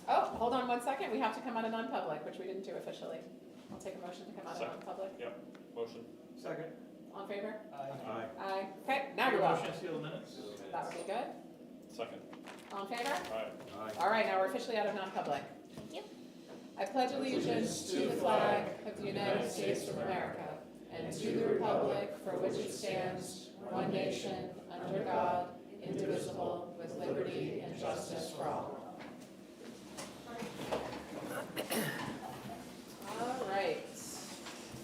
Oh, hold on one second, we have to come out of non-public, which we didn't do officially. I'll take a motion to come out of Second. non-public. Yep, motion. Second. All in favor? Aye. Aye. Okay, now we're off. Motion to seal the minutes? That would be good. Second. All in favor? Aye. All right, now we're officially out of non-public. Thank you. I pledge allegiance to the flag of the United States of America and to the republic for which it stands, one nation, under God, indivisible, with liberty and justice for all. All right.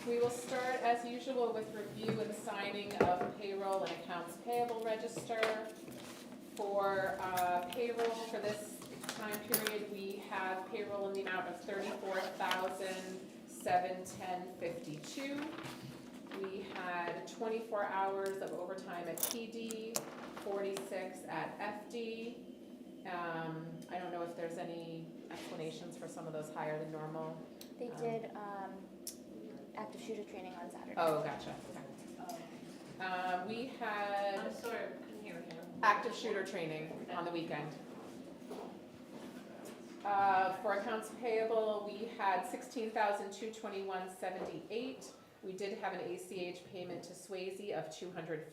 We will start as usual with review and signing of payroll and accounts payable register. For payroll for this time period, we have payroll in the amount of $34,710.52. We had 24 hours of overtime at PD, 46 at FD. I don't know if there's any explanations for some of those higher than normal. They did active shooter training on Saturday. Oh, gotcha. Okay. We had I'm sorry, I couldn't hear him. active shooter training on the weekend. For accounts payable, we had $16,221.78. We did have an ACH payment to Swayze of $241,000.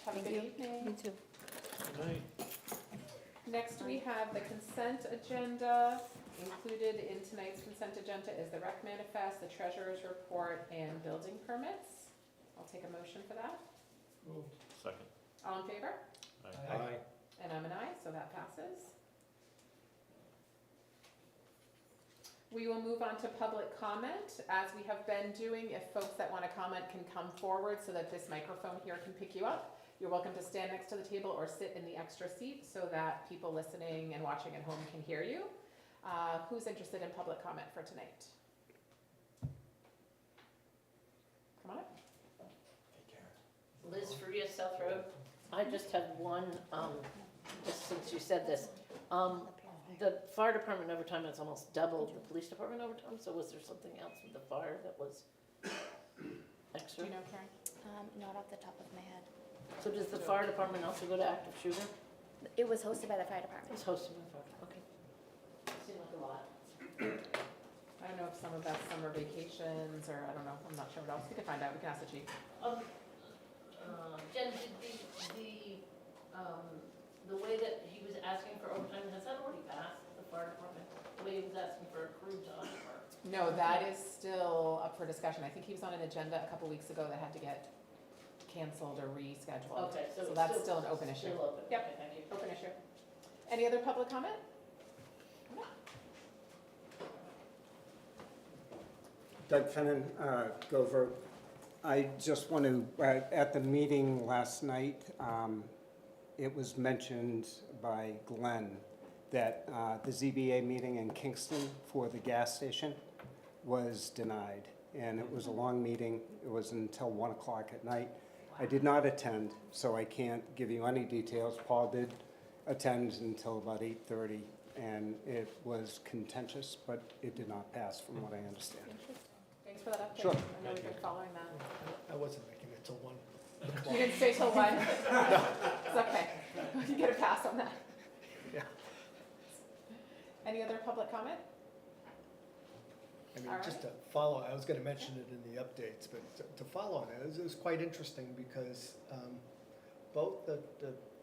Have a good evening. Me too. Good night. Next, we have the consent agenda. Included in tonight's consent agenda is the rec manifest, the treasurer's report, and building permits. I'll take a motion for that. Moved. Second. All in favor? Aye. And I'm an aye, so that passes. We will move on to public comment. As we have been doing, if folks that want to comment can come forward so that this microphone here can pick you up. You're welcome to stand next to the table or sit in the extra seat so that people listening and watching at home can hear you. Who's interested in public comment for tonight? Come on up. Liz Faria, South Road. I just have one, just since you said this. The fire department overtime has almost doubled the police department overtime, so was there something else with the fire that was Do extra? you know, Karen? Not off the top of my head. So does the fire department also go to active shooter? It was hosted by the fire department. It's hosted by fire, okay. Seemed like a lot. I don't know if some of that's summer vacations or I don't know. I'm not sure what else. We can find out. We can ask the chief. Jen, did the way that he was asking for overtime, has that already passed the fire department? The way he was asking for accrued time or? No, that is still up for discussion. I think he was on an agenda a couple weeks ago that had to get canceled or rescheduled. Okay, so it's that's still an open issue. Still open, Yep. okay, thank you. Open issue. Any other public comment? Doug Fennan, Gopher. I just want to, at the meeting last night, it was mentioned by Glenn that the ZBA meeting in Kingston for the gas station was denied. And it was a long meeting. It was until 1 o'clock at night. I did not attend, so I can't give you any details. Paul did attend until about 8:30, and it was contentious, but it did not pass from what I understand. Thanks for that update. Sure. I know we've been following that. I wasn't making it till 1. You didn't stay till 1? It's okay. You get a pass on that. Yeah. Any other public comment? I mean, All right. just to follow, I was gonna mention it in the updates, but to follow on it was quite interesting because both the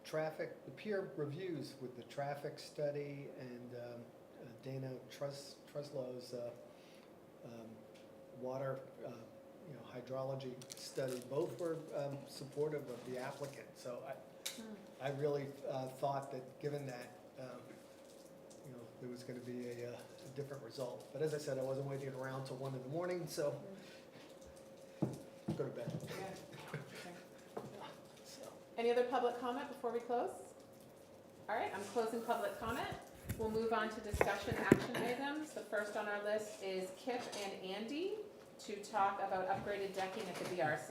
traffic, the peer reviews with the traffic study and Dana Treslow's water, hydrology study, both were supportive of the applicant. So I really thought that given that, there was going to be a different result. But as I said, I wasn't waiting around till 1 in the morning, so go to bed. Yeah. Any other public comment before we close? All right, I'm closing public comment. We'll move on to discussion action items. The first on our list is Kip and Andy to talk about upgraded decking at the BRC.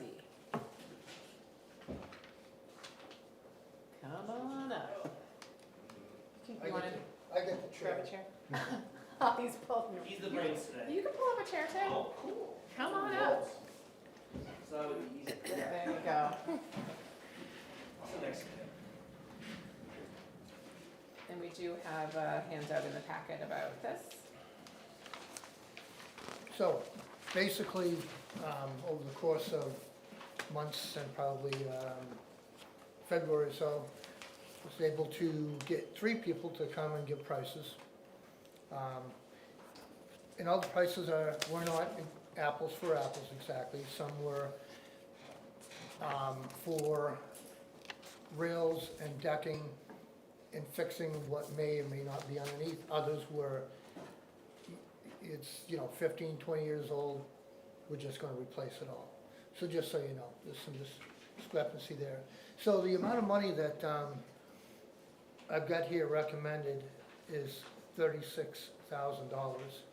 Come on up. You want to I get the grab a chair? Oh, he's pulling. He's the brains today. You can pull up a chair too. Oh, cool. Come on up. So that would be easy. There you go. So next to him. And we do have a handout in the packet about this. So, basically, over the course of months and probably February or so, was able to get 3 people to come and give prices. And all the prices were not apples for apples exactly. Some were for rails and decking and fixing what may or may not be underneath. Others were, it's, 15, 20 years old, we're just gonna replace it all. So just so you know, there's some discrepancy there. So the amount of money that I've got here recommended is $36,000.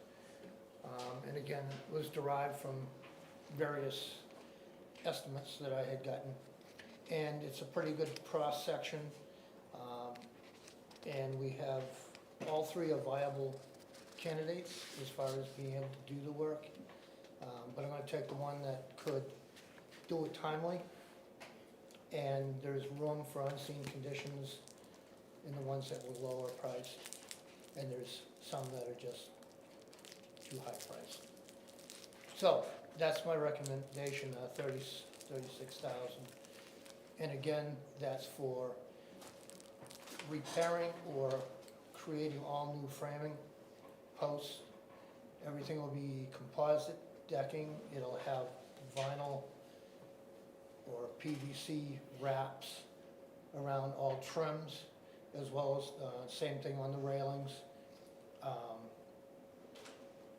And again, it was derived from various estimates that I had gotten. And it's a pretty good cross-section. And we have, all 3 are viable candidates as far as being able to do the work. But I'm gonna take the one that could do it timely. And there's room for unseen conditions in the ones that were lower priced. And there's some that are just too high priced. So, that's my recommendation, 36,000. And again, that's for repairing or creating all new framing posts. Everything will be composite decking. It'll have vinyl or PVC wraps around all trims, as well as same thing on the railings.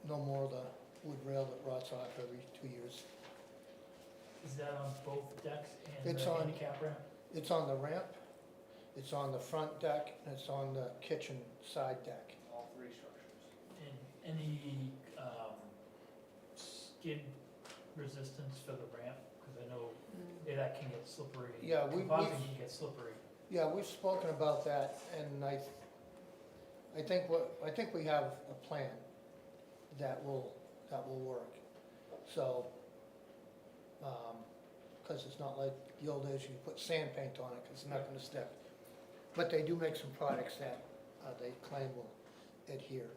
No more of the wood rail that rots off every 2 years. Is that on both decks and It's the on- handicap ramp? It's on the ramp, it's on the front deck, and it's on the kitchen side deck. All 3 structures. And any skid resistance for the ramp? Because I know that can get slippery. Yeah, Composite can get slippery. Yeah, we've spoken about that, and I think we have a plan that will work. So, because it's not like the old days, you put sand paint on it, because it's not gonna stick. But they do make some products that they claim will adhere.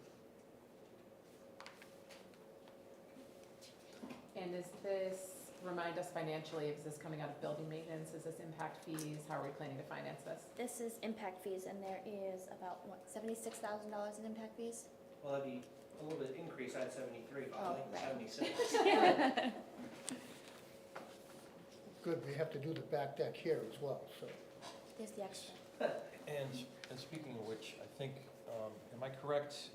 And is this, remind us financially, is this coming out of building maintenance? Is this impact fees? How are we planning to finance this? This is impact fees, and there is about, $76,000 in impact fees? Well, that'd be a little bit increase. I had 73, but Oh, I think right. 76. Good, we have to do the back deck here as well, so. There's the extra. And speaking of which, I think, am I correct?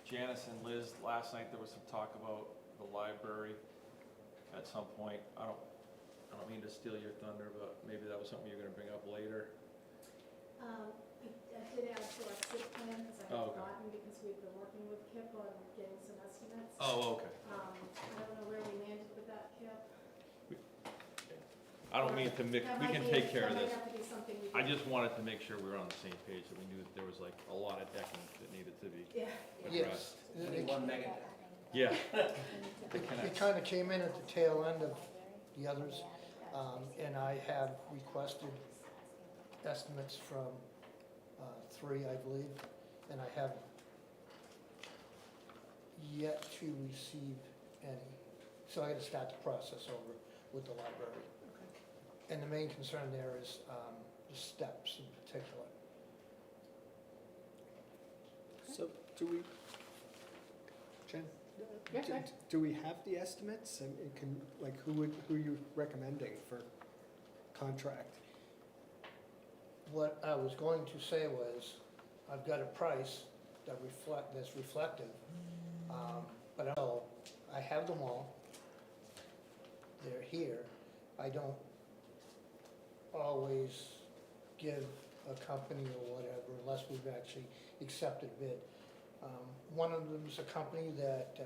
Janice and Liz, last night there was some talk about the library at some point. I don't mean to steal your thunder, but maybe that was something you're gonna bring up later. I did add to our SIP plan, because I Oh, had okay. forgotten, because we've been working with Kip on getting some estimates. Oh, okay. I don't know where we landed with that, Kip. I don't mean to mix, That we might can be- take care of That this. might have to be something we I can- just wanted to make sure we were on the same page, that we knew that there was like a lot of decking that needed to be Yeah. addressed. Only 1 mega deck. Yeah. It kind of came in at the tail end of the others, and I have requested estimates from 3, I believe, and I have yet to receive any. So I gotta start the process over with the library. And the main concern there is the steps in particular. So do we, Jen? Yeah, go ahead. Do we have the estimates and it can, like, who are you recommending for contract? What I was going to say was, I've got a price that's reflective, but I have them all. they're here. I don't always give a company or whatever unless we've actually accepted a bid. One of them is a company that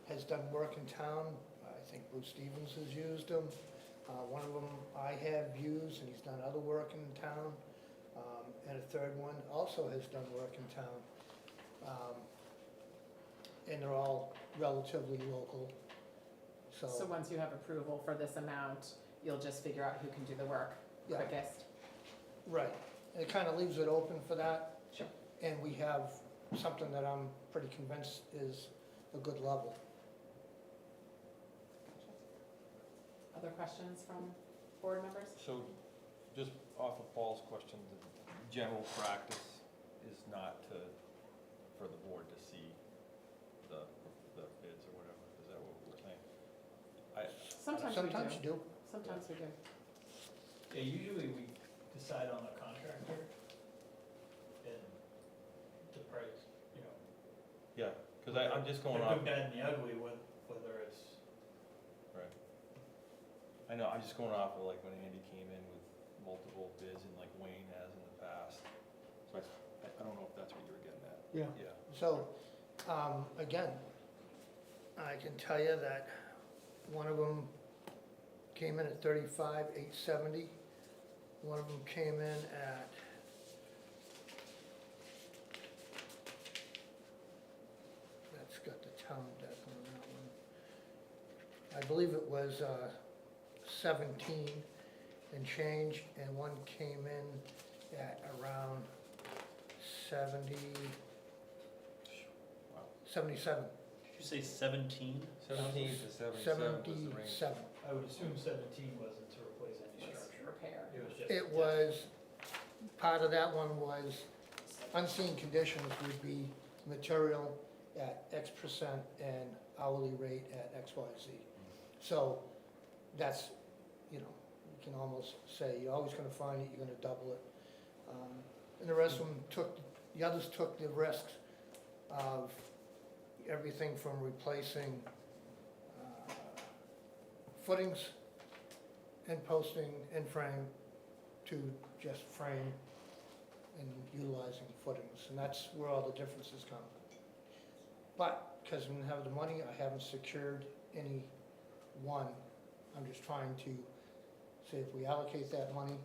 has done work in town. I think Bruce Stevens has used them. One of them I have used, and he's done other work in town. And a third one also has done work in town. And they're all relatively local, So once you have approval for this amount, you'll just figure out who can do the work Yeah. quickest? Right, and it kind of leaves it open for that. Sure. And we have something that I'm pretty convinced is a good level. Other questions from board members? So, just off of Paul's question, the general practice is not for the board to see the bids or whatever, is that what we're saying? Sometimes we do. you do. Sometimes we do. Yeah, usually we decide on the contractor and the price, you know. Yeah, because I'm just going The off, good, bad, and the ugly, whether it's, right. I know, I'm just going off of like when Andy came in with multiple bids and like Wayne has in the past. So I don't know if that's what you were getting at. Yeah. Yeah. So, again, I can tell you that one of them came in at $35,870. One of them came in at that's got the town deck on that one. I believe it was 17 and change, and one came in at around 70, Wow. 77. did you say 17? 17 to 77 was the range. 77. I would assume 17 wasn't to replace any structure. Repair. It was just. It was, part of that one was unseen conditions would be material at X percent and hourly rate at X, Y, Z. So that's, you know, you can almost say, you're always gonna find it, you're gonna double it. And the rest of them the others took the risks of everything from replacing footings and posting and frame to just frame and utilizing footings, and that's where all the differences come. But, because we didn't have the money, I haven't secured any one. I'm just trying to say if we allocate that money,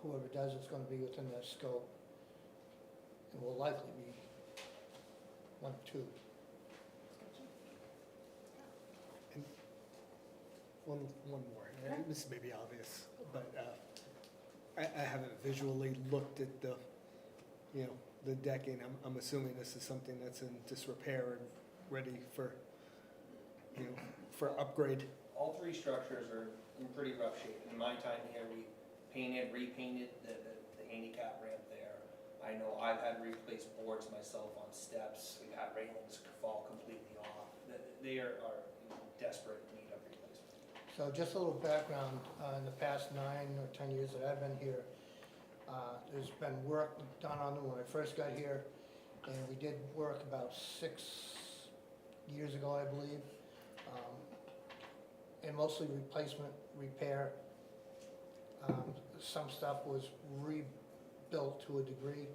whoever does it's gonna be within that scope. And will likely be one or two. One more. This may be obvious, but I haven't visually looked at the, the decking. I'm assuming this is something that's in disrepair and ready for, for upgrade. All three structures are in pretty rough shape. In my time here, we repainted the handicap ramp there. I know I've had to replace boards myself on steps. We've had railings fall completely off. They are in desperate need of replacement. So just a little background, in the past 9 or 10 years that I've been here, there's been work done on them when I first got here, and we did work about 6 years ago, I believe, and mostly replacement, repair. Some stuff was rebuilt to a degree,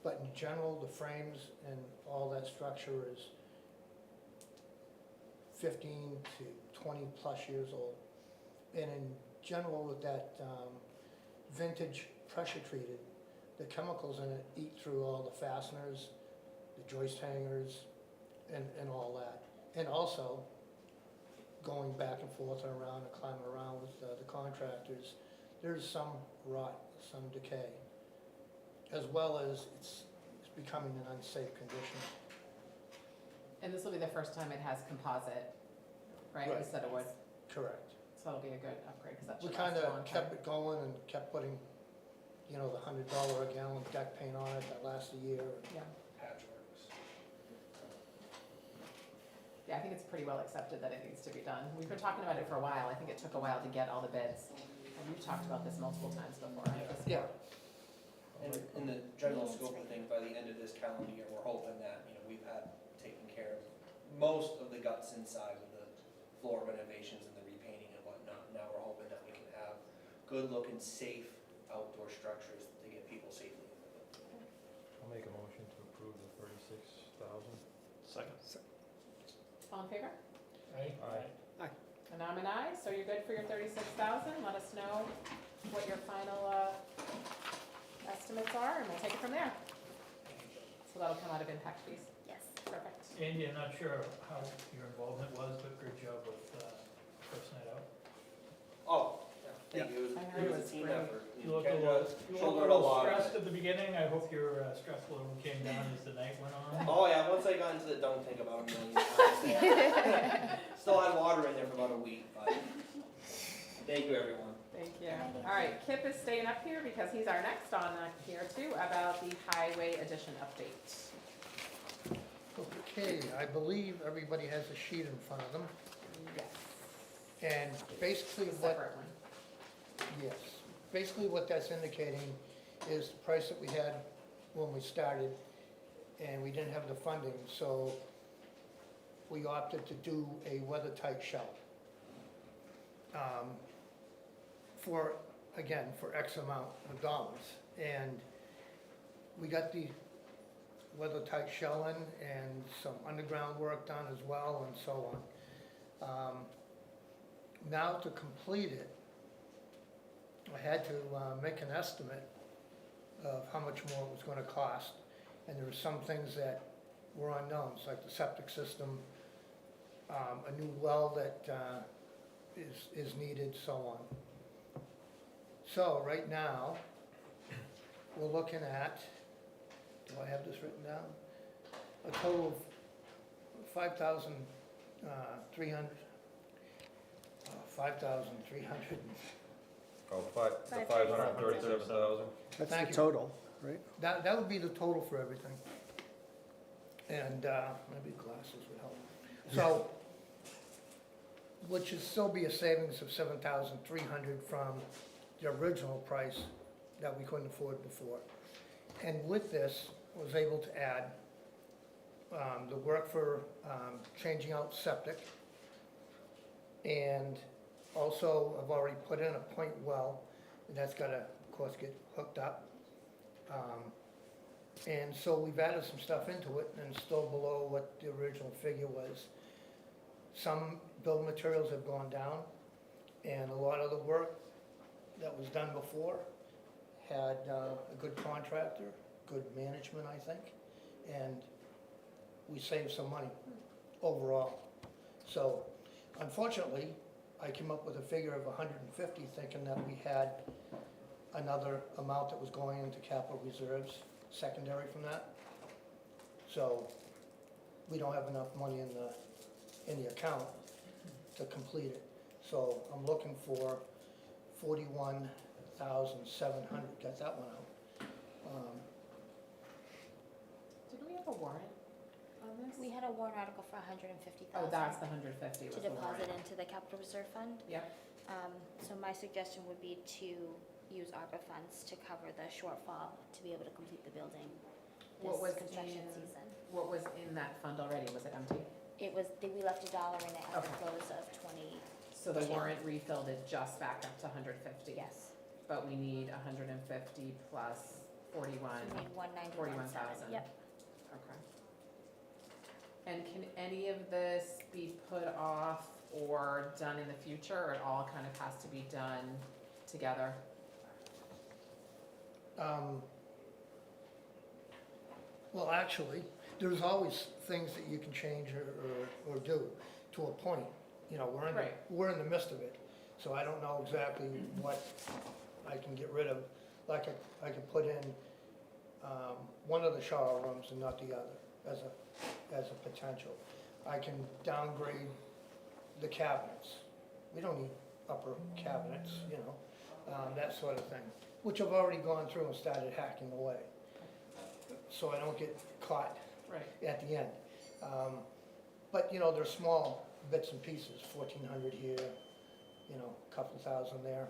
but in general, the frames and all that structure is 15 to 20 plus years old. And in general, with that vintage pressure treated, the chemicals in it eat through all the fasteners, the joist hangers, and all that. And also, going back and forth and around and climbing around with the contractors, there's some rot, some decay, as well as it's becoming an unsafe condition. And this will be the first time it has composite, right, Right. instead of wood? Correct. So that'll be a good upgrade, because that We should last kind a long of time. kept it going and kept putting, the $100 a gallon deck paint on it that lasts a year. Yeah. Patchworks. Yeah, I think it's pretty well accepted that it needs to be done. We've been talking about it for a while. I think it took a while to get all the bids. And we've talked about this multiple times before. Yeah. And in the general scope of things, by the end of this calendar year, we're hoping that, we've had taken care of most of the guts inside with the floor renovations and the repainting good-looking, safe outdoor structures to get people safely in the building. I'll make a motion to approve the 36,000. Second. All in favor? Aye. Aye. And I'm an aye, so you're good for your 36,000. Let us know what your final estimates are, and we'll take it from there. So that'll come out of impact fees. Yes. Perfect. Andy, I'm not sure how your involvement was, but good job with First Night Out. Oh, yeah, thank you. I heard It it was a was team great. effort. You looked a Kendra little, shouldered a lot of stressed it. at the beginning. I hope your stress level came down as the night went on. Oh, yeah, once I got into the don't think about a million times there. Still had water in there for about a week, but thank you, everyone. Thank you. All right, Kip is staying up here because he's our next on here too, about the highway addition update. Okay, I believe everybody has a sheet in front of them, Yes. and basically A what, separate one. yes, basically what that's indicating is the price that we had when we started, and we didn't have the funding, so we opted to do a weather-tight shell. For, again, for X amount of dollars, and we got the weather-tight shell in and some underground work done as well and so on. Now to complete it, I had to make an estimate of how much more it was gonna cost, and there were some things that were unknowns, like the septic system, a new well that is needed, so on. So right now, we're looking at, do I have this written down? A total of 5,300. 5,300. Oh, the 537,000. 537,000. That's Thank the you. total, right? That would be the total for everything. And maybe glasses would help. So, which would still be a savings of 7,300 from the original price that we couldn't afford before. And with this, was able to add the work for changing out septic. And also, I've already put in a point well, and that's gotta, of course, get hooked up. And so we've added some stuff into it, and it's still below what the original figure was. Some building materials have gone down, and a lot of the work that was done before had a good contractor, good management, I think, and we saved some money overall. So unfortunately, I came up with a figure of 150, thinking that we had another amount that was going into capital reserves, secondary from that. So we don't have enough money in the account to complete it. So I'm looking for 41,700, got that one out. Didn't we have a warrant on this? We had a warrant article for 150,000. Oh, that's the 150 was To the warrant. deposit into the capital reserve fund. Yep. So my suggestion would be to use ARPA funds to cover the shortfall to be able to complete the building What was this construction in- season. What was in that fund already? Was it empty? It was, we left $1 in it at the Okay. close of 20, So the Yeah. warrant refilled it just back up to 150? yes. But we need 150 plus 41. So we need 191.7. 41,000. Yep. Okay. And can any of this be put off or done in the future, or it all kind of has to be done together? Well, actually, there's always things that you can change or do to a point. You know, Right. we're in the midst of it, so I don't know exactly what I can get rid of. Like I could put in one of the shower rooms and not the other as a potential. I can downgrade the cabinets. We don't need upper cabinets, you know, that sort of thing, which I've already gone through and started hacking away, so I don't get caught Right. at the end. But, you know, they're small bits and pieces, 1,400 here, you know, a couple thousand there.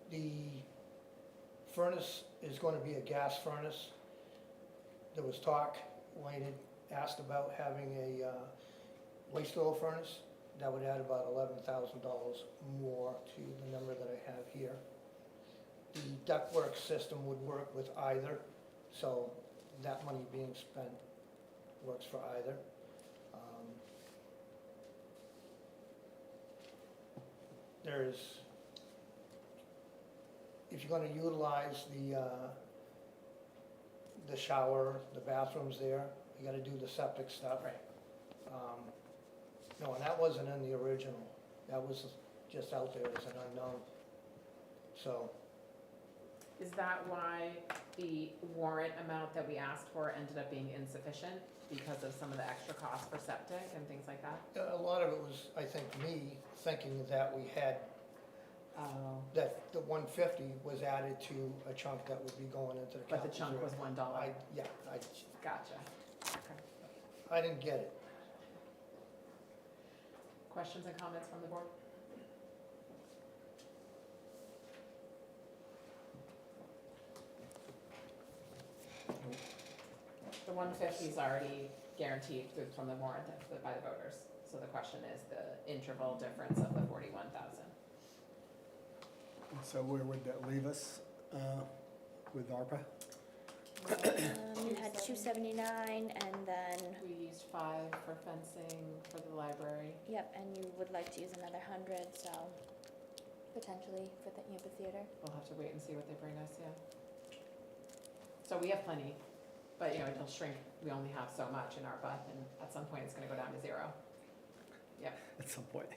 The furnace is going to be a gas furnace. There was talk, Wayne had asked about having a waste oil furnace. that would add about $11,000 more to the number that I have here. The ductwork system would work with either, so that money being spent works for either. There's, if you're gonna utilize the shower, the bathrooms there, you gotta do the septic stuff. Right. No, and that wasn't in the original, that was just out there as an unknown. So, Is that why the warrant amount that we asked for ended up being insufficient? Because of some of the extra costs for septic and things like that? a lot of it was, I think, me thinking that we had, Oh. that the 150 was added to a chunk that would be going into the But capital. the chunk was $1. Yeah, Gotcha. Okay. I didn't get it. Questions and comments from the board? The 150 is already guaranteed from the warrant by the voters. So the question is the interval difference of the 41,000. So where would that leave us with ARPA? You had 279 and then, We used 5 for fencing for the library. yep, and you would like to use another 100, so potentially for the amphitheater. We'll have to wait and see what they bring us, yeah. So we have plenty, but it'll shrink. We only have so much in ARPA, and at some point it's gonna go down to 0. At some point.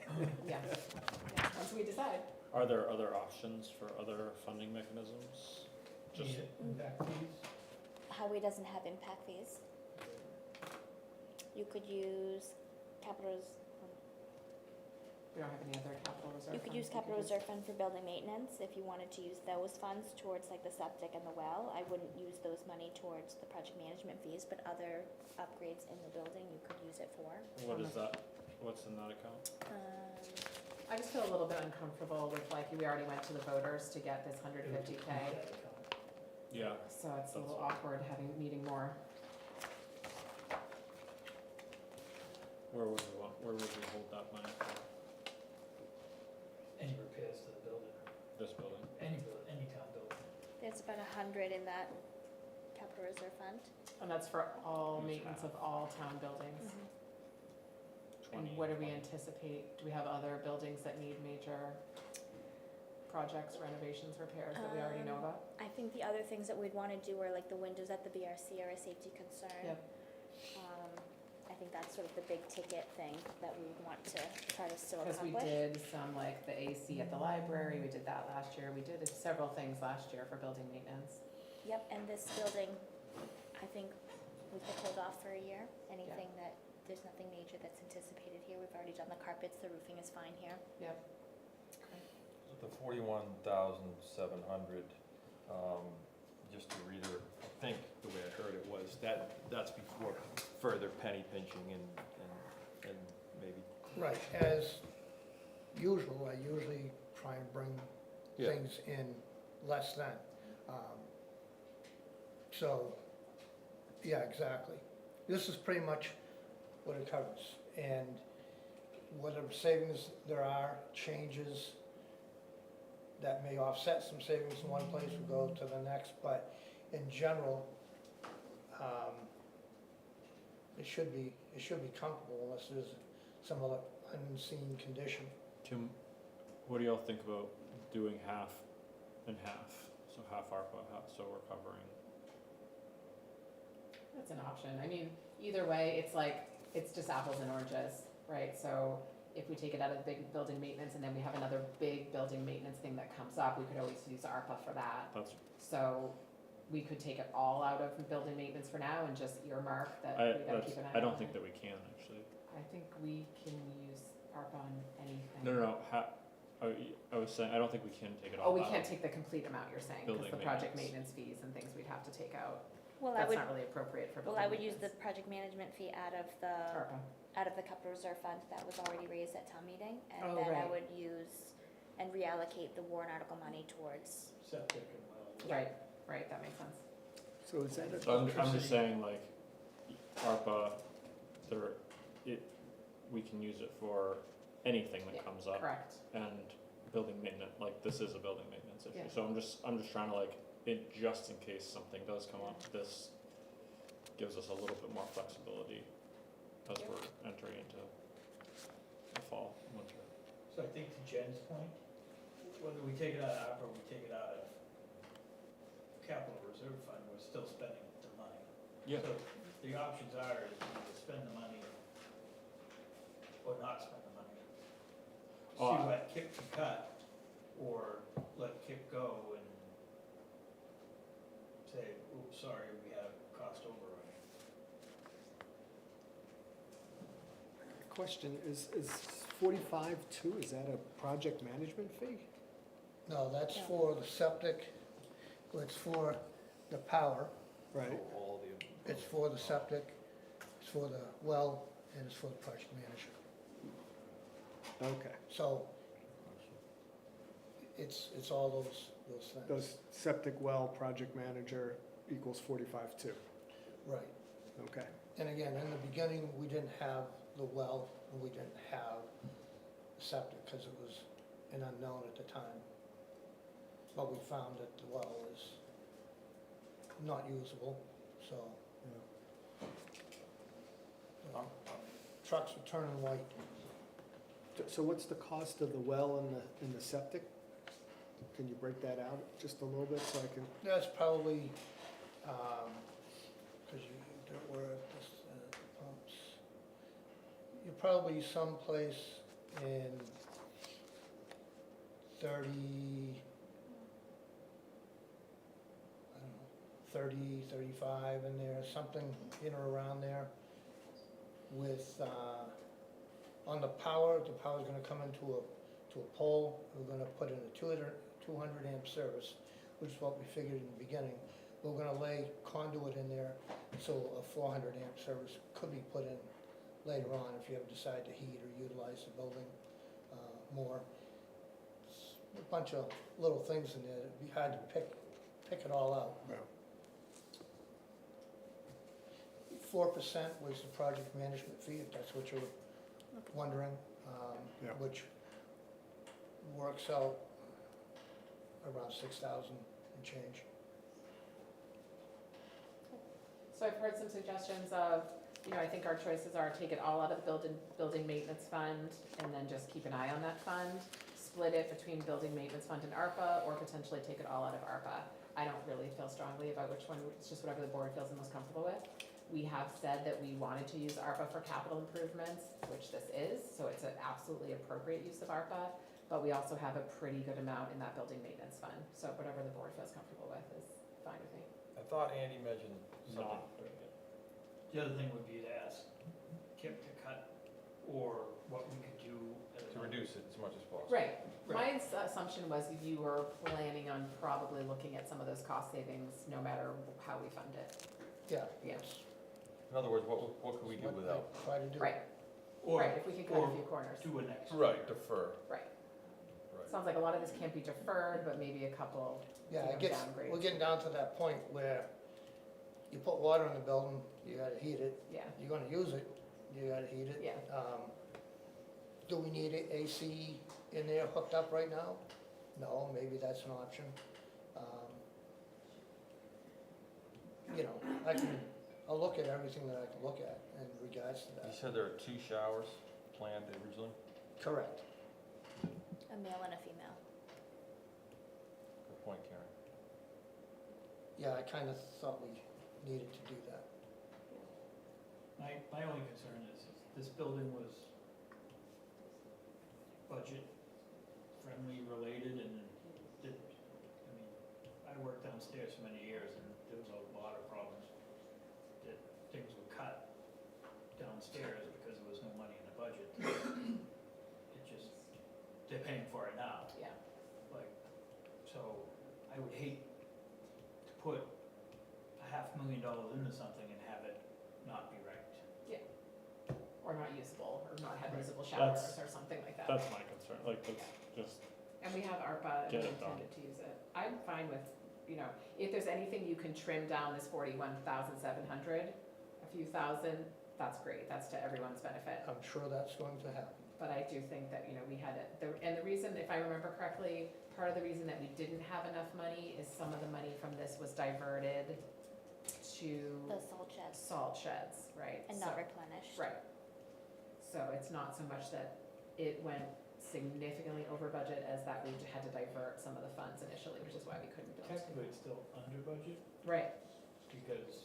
Yeah, once we decide. Are there other options for other funding mechanisms? Just, Impact fees? Highway doesn't have impact fees. You could use capital, We don't have any other capital reserve you could funds use capital reserve fund for building maintenance if you wanted to use those funds towards like the septic and the well. I wouldn't use those money towards the project management fees, but other upgrades in the building you could use it for. what is that? What's in that account? I just feel a little bit uncomfortable with, we already went to the voters to get this 150K, Yeah, so it's a little awkward needing more. where would we hold that money for? Any repairs to the building, This building? any town building. There's about 100 in that capital reserve fund. And that's for all Use maintenance of half. all town buildings. And what do we anticipate? Do we have other buildings that need major projects, renovations, repairs that we already know about? I think the other things that we'd want to do are like the windows at the BRC are a safety concern. Yep. I think that's sort of the big ticket thing that we would want to try to still Because we accomplish. did some the AC at the library, we did that last year. We did several things last year for building maintenance. Yep, and this building, I think we could hold off for a year. Anything that, there's nothing major that's anticipated here. We've already done the carpets, the roofing is fine here. Yep. The 41,700, just to read it, I think the way I heard it was that's before further penny pinching and maybe. Right, as usual, I usually try and bring Yeah. things in less than. So, yeah, exactly. This is pretty much what it covers. And whatever savings there are, changes that may offset some savings in one place will go to the next, but in general, it should be comfortable unless there's some other unseen condition. Tim, what do y'all think about doing half and half? So half ARPA, so we're covering. That's an option. I mean, either way, it's just apples and oranges, right? So if we take it out of the big building maintenance and then we have another big building maintenance thing that comes up, we could always use ARPA for that. That's, So we could take it all out of building maintenance for now and just earmark that we gotta keep an eye on. I don't think that we can actually. I think we can use ARPA on anything. No, I was saying, I don't think we can take it all Oh, we out. can't take the complete amount, you're saying, because Building the project maintenance. maintenance fees and things we'd have to take out. Well, I That's would, not really appropriate for well, building I would use the maintenance. project management fee out of the ARPA. capital reserve fund that was already raised at town meeting. And Oh, then I right. would use and reallocate the warrant article money towards, Septic and well. Right, that makes sense. So is that So I'm just saying ARPA, we can use it for anything Yeah, that comes up. Correct. And building maintenance, like this is a building maintenance issue, Yeah. so I'm just trying to like, just in case something does come up, this gives us a little bit more flexibility as Yeah. we're entering into the fall, winter. So I think to Jen's point, whether we take it out of ARPA or we take it out of capital reserve fund, we're still spending the money. Yeah. So the options are is either spend the money or not spend the money. Oh, See what Kip can cut, or let Kip go and say, oops, sorry, we have cost overrun. Question, is 45.2, is that a project management fee? No, that's Yeah. for the septic, it's for the power, Right, All the. it's for the septic, it's for the well, and it's for the project manager. okay. So it's all those things. Those septic well, project manager equals 45.2, Right. okay. And again, in the beginning, we didn't have the well, and we didn't have septic, because it was an unknown at the time. But we found that the well is not usable, so. Trucks are turning white. So what's the cost of the well and the septic? Can you break that out just a little bit so I can, That's probably, because we're at this, pumps. You're probably someplace in 30, I don't know, 30, 35 in there, something in or around there. With, on the power's gonna come into a pole, we're gonna put in a 200 amp service, which is what we figured in the beginning. We're gonna lay conduit in there, so a 400 amp service could be put in later on if you ever decide to heat or utilize the building more. It's a bunch of little things in there, it'd be hard to pick it all out. well, 4% was the project management fee, if that's what you're wondering, Yeah. which works out around 6,000 and change. So I've heard some suggestions of, I think our choices are take it all out of the building maintenance fund and then just keep an eye on that fund, split it between building maintenance fund and ARPA, or potentially take it all out of ARPA. I don't really feel strongly about which one, it's just whatever the board feels the most comfortable with. We have said that we wanted to use ARPA for capital improvements, which this is, so it's an absolutely appropriate use of ARPA, but we also have a pretty good amount in that building maintenance fund, so whatever the board feels comfortable with is fine with me. I thought Andy mentioned something. Not doing it. The other thing would be to ask Kip to cut, or what we could do. To reduce it as much as possible. Right, my assumption was you were planning on probably looking at some of those cost savings, no matter how we fund it. Yeah. Yeah. that's In other words, what could we do what I without? Try to do. Right, Or, right, if we can cut or a few corners. do it next. Right, defer. Right, Right. sounds like a lot of this can't be deferred, but maybe a couple, Yeah, you know, it gets, downgrades. we're getting down to that point where you put water in the building, you gotta heat it, Yeah, you're gonna use it, you gotta heat it. yeah, Do we need AC in there hooked up right now? No, maybe that's an option. I'll look at everything that I can look at in regards to You that. said there are 2 showers planned originally? Correct. A male and a female. Good point, Karen. Yeah, I kinda thought we needed to do that. My only concern is this building was budget friendly related and I worked downstairs for many years and there was a lot of problems that things were cut downstairs because there was no money in the budget. It just, they're paying for it now. yeah. So I would hate to put $500,000 into something and have it not be right. Or not usable, or not have Right. usable showers, That's- or something like that. That's my concern, like, that's just, And we have ARPA and we Get it done. intended to use it. I'm fine with, if there's anything you can trim down this 41,700, a few thousand, that's great, that's to everyone's benefit. I'm sure that's going to happen. But I do think that, we had it, and the reason, if I remember correctly, part of the reason that we didn't have enough money is some of the money from this was diverted to The salt sheds salt sheds, right? and So- not replenished. Right. So it's not so much that it went significantly over budget as that we had to divert some of the funds initially, which is why we couldn't build. Technically, it's still under budget, Right, because,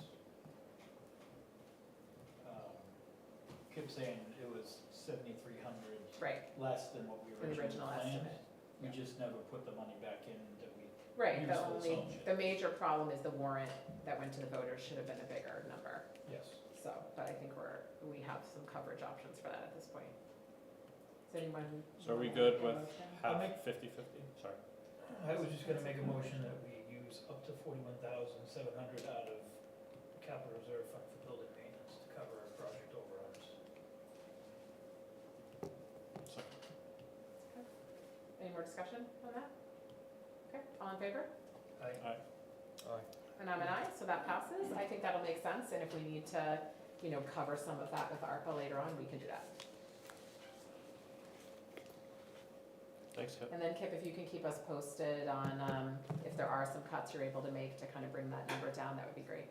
kept saying it was 7,300 right, less than what we the originally original planned. estimate. We just never put the money back in that we, Right, the Use for the only, salt shed. the major problem is the warrant that went to the voters should have been a bigger number. yes. So, but I think we have some coverage options for that at this point. Does anyone? So are we wanna good make a with motion? half, I'll make- 50/50? Sorry. I was just gonna make a motion that we use up to 41,700 out of capital reserve fund for building maintenance to cover our project overruns. Second. Any more discussion on that? Okay, all in favor? I, And I'm an aye, so that passes. I think that'll make sense, and if we need to, cover some of that with ARPA later on, we can do that. Thanks, Kip. And then Kip, if you can keep us posted on, if there are some cuts you're able to make to kind of bring that number down, that would be great.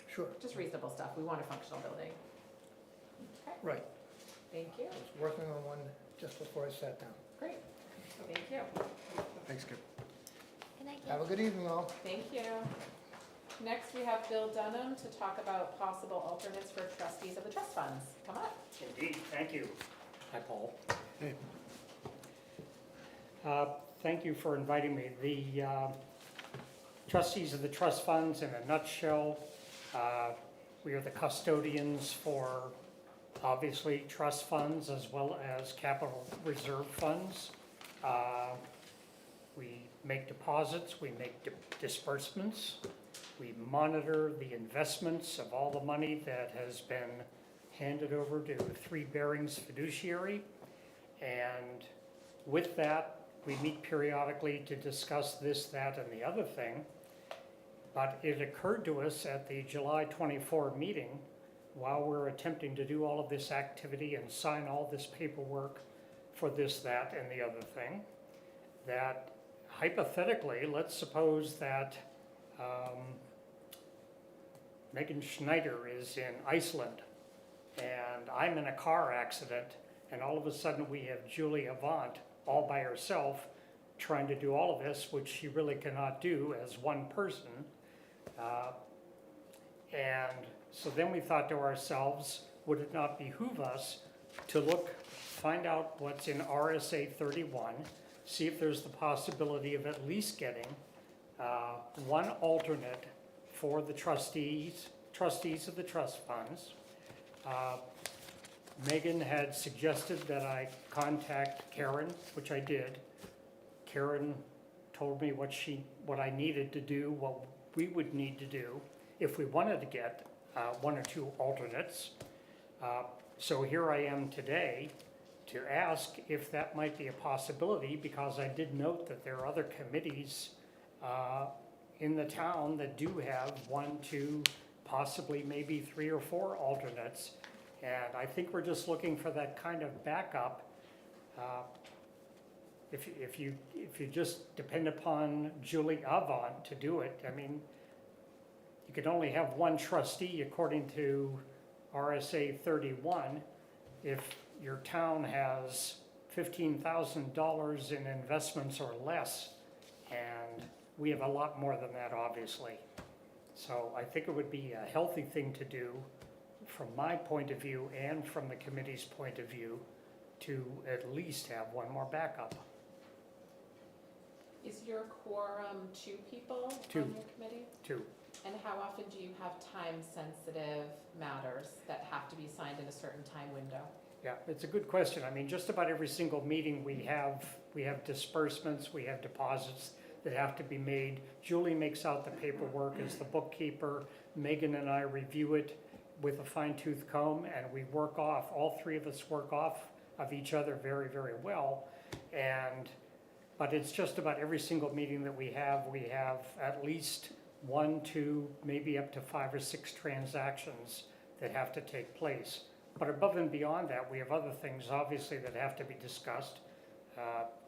Sure, Just reasonable stuff. We want a functional building. Okay, right. thank you. I was working on one just before I sat down. Great. Thank you. Thanks, Kip. Good night, Have a good evening, all. Thank you. Next, we have Bill Dunham to talk about possible alternates for trustees of the trust funds. Come up. Indeed, thank you. Hi, Paul. Hey. Thank you for inviting me. The trustees of the trust funds, in a nutshell, we are the custodians for, obviously, trust funds as well as capital reserve funds. We make deposits, we make disbursements, we monitor the investments of all the money that has been handed over to Three Bearings Fiduciary. And with that, we meet periodically to discuss this, that, and the other thing. But it occurred to us at the July 24 meeting, while we're attempting to do all of this activity and sign all this paperwork for this, that, and the other thing, that hypothetically, let's suppose that Megan Schneider is in Iceland and I'm in a car accident, and all of a sudden we have Julie Avant all by herself trying to do all of this, which she really cannot do as one person. And so then we thought to ourselves, would it not behoove us to find out what's in RSA 31, see if there's the possibility of at least getting one alternate for the trustees of the trust funds. Megan had suggested that I contact Karen, which I did. Karen told me what I needed to do, what we would need to do if we wanted to get one or two alternates. So here I am today to ask if that might be a possibility, because I did note that there are other committees in the town that do have one, two, possibly maybe 3 or 4 alternates. And I think we're just looking for that kind of backup. If you just depend upon Julie Avant to do it, I mean, you can only have one trustee according to RSA 31. If your town has $15,000 in investments or less, and we have a lot more than that, obviously. So I think it would be a healthy thing to do from my point of view and from the committee's point of view to at least have one more backup. Is your quorum 2 people Two. on your committee? 2. And how often do you have time-sensitive matters that have to be signed in a certain time window? Yeah, it's a good question. I mean, just about every single meeting we have disbursements, we have deposits that have to be made. Julie makes out the paperwork as the bookkeeper. Megan and I review it with a fine-tooth comb, and we work off, all 3 of us work off of each other very, very well. But it's just about every single meeting that we have at least 1, 2, maybe up to 5 or 6 transactions that have to take place. But above and beyond that, we have other things, obviously, that have to be discussed.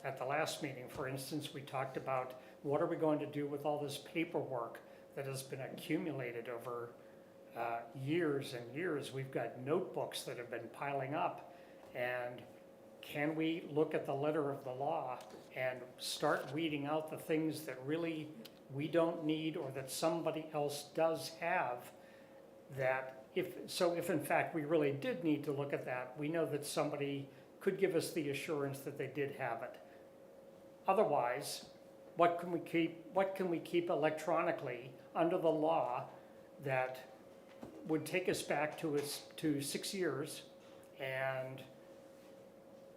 At the last meeting, for instance, we talked about what are we going to do with all this paperwork that has been accumulated over years and years. We've got notebooks that have been piling up, and can we look at the letter of the law and start weeding out the things that really we don't need or that somebody else does have, that if in fact we really did need to look at that, we know that somebody could give us the assurance that they did have it. Otherwise, what can we keep electronically under the law that would take us back to 6 years? And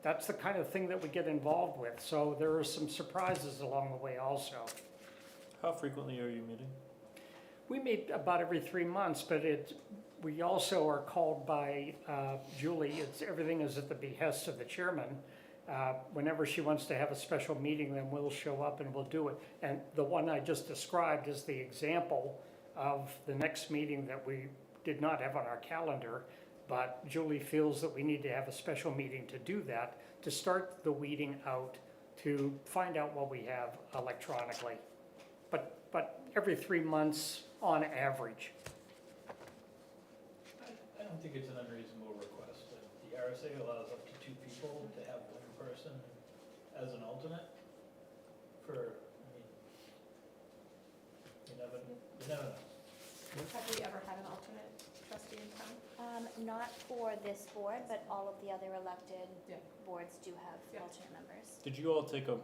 that's the kind of thing that we get involved with. So there are some surprises along the way also. How frequently are you meeting? We meet about every 3 months, but we also are called by Julie. Everything is at the behest of the chairman. Whenever she wants to have a special meeting, then we'll show up and we'll do it. And the one I just described is the example of the next meeting that we did not have on our calendar, but Julie feels that we need to have a special meeting to do that, to start the weeding out, to find out what we have electronically. But every 3 months on average. I don't think it's an unreasonable request. The RSA allows up to 2 people to have one person as an alternate for, I mean, you never know. Have we ever had an alternate trustee in town? Not for this board, but all of the other elected Yeah. boards do have Yeah. alternate members. Did you all take a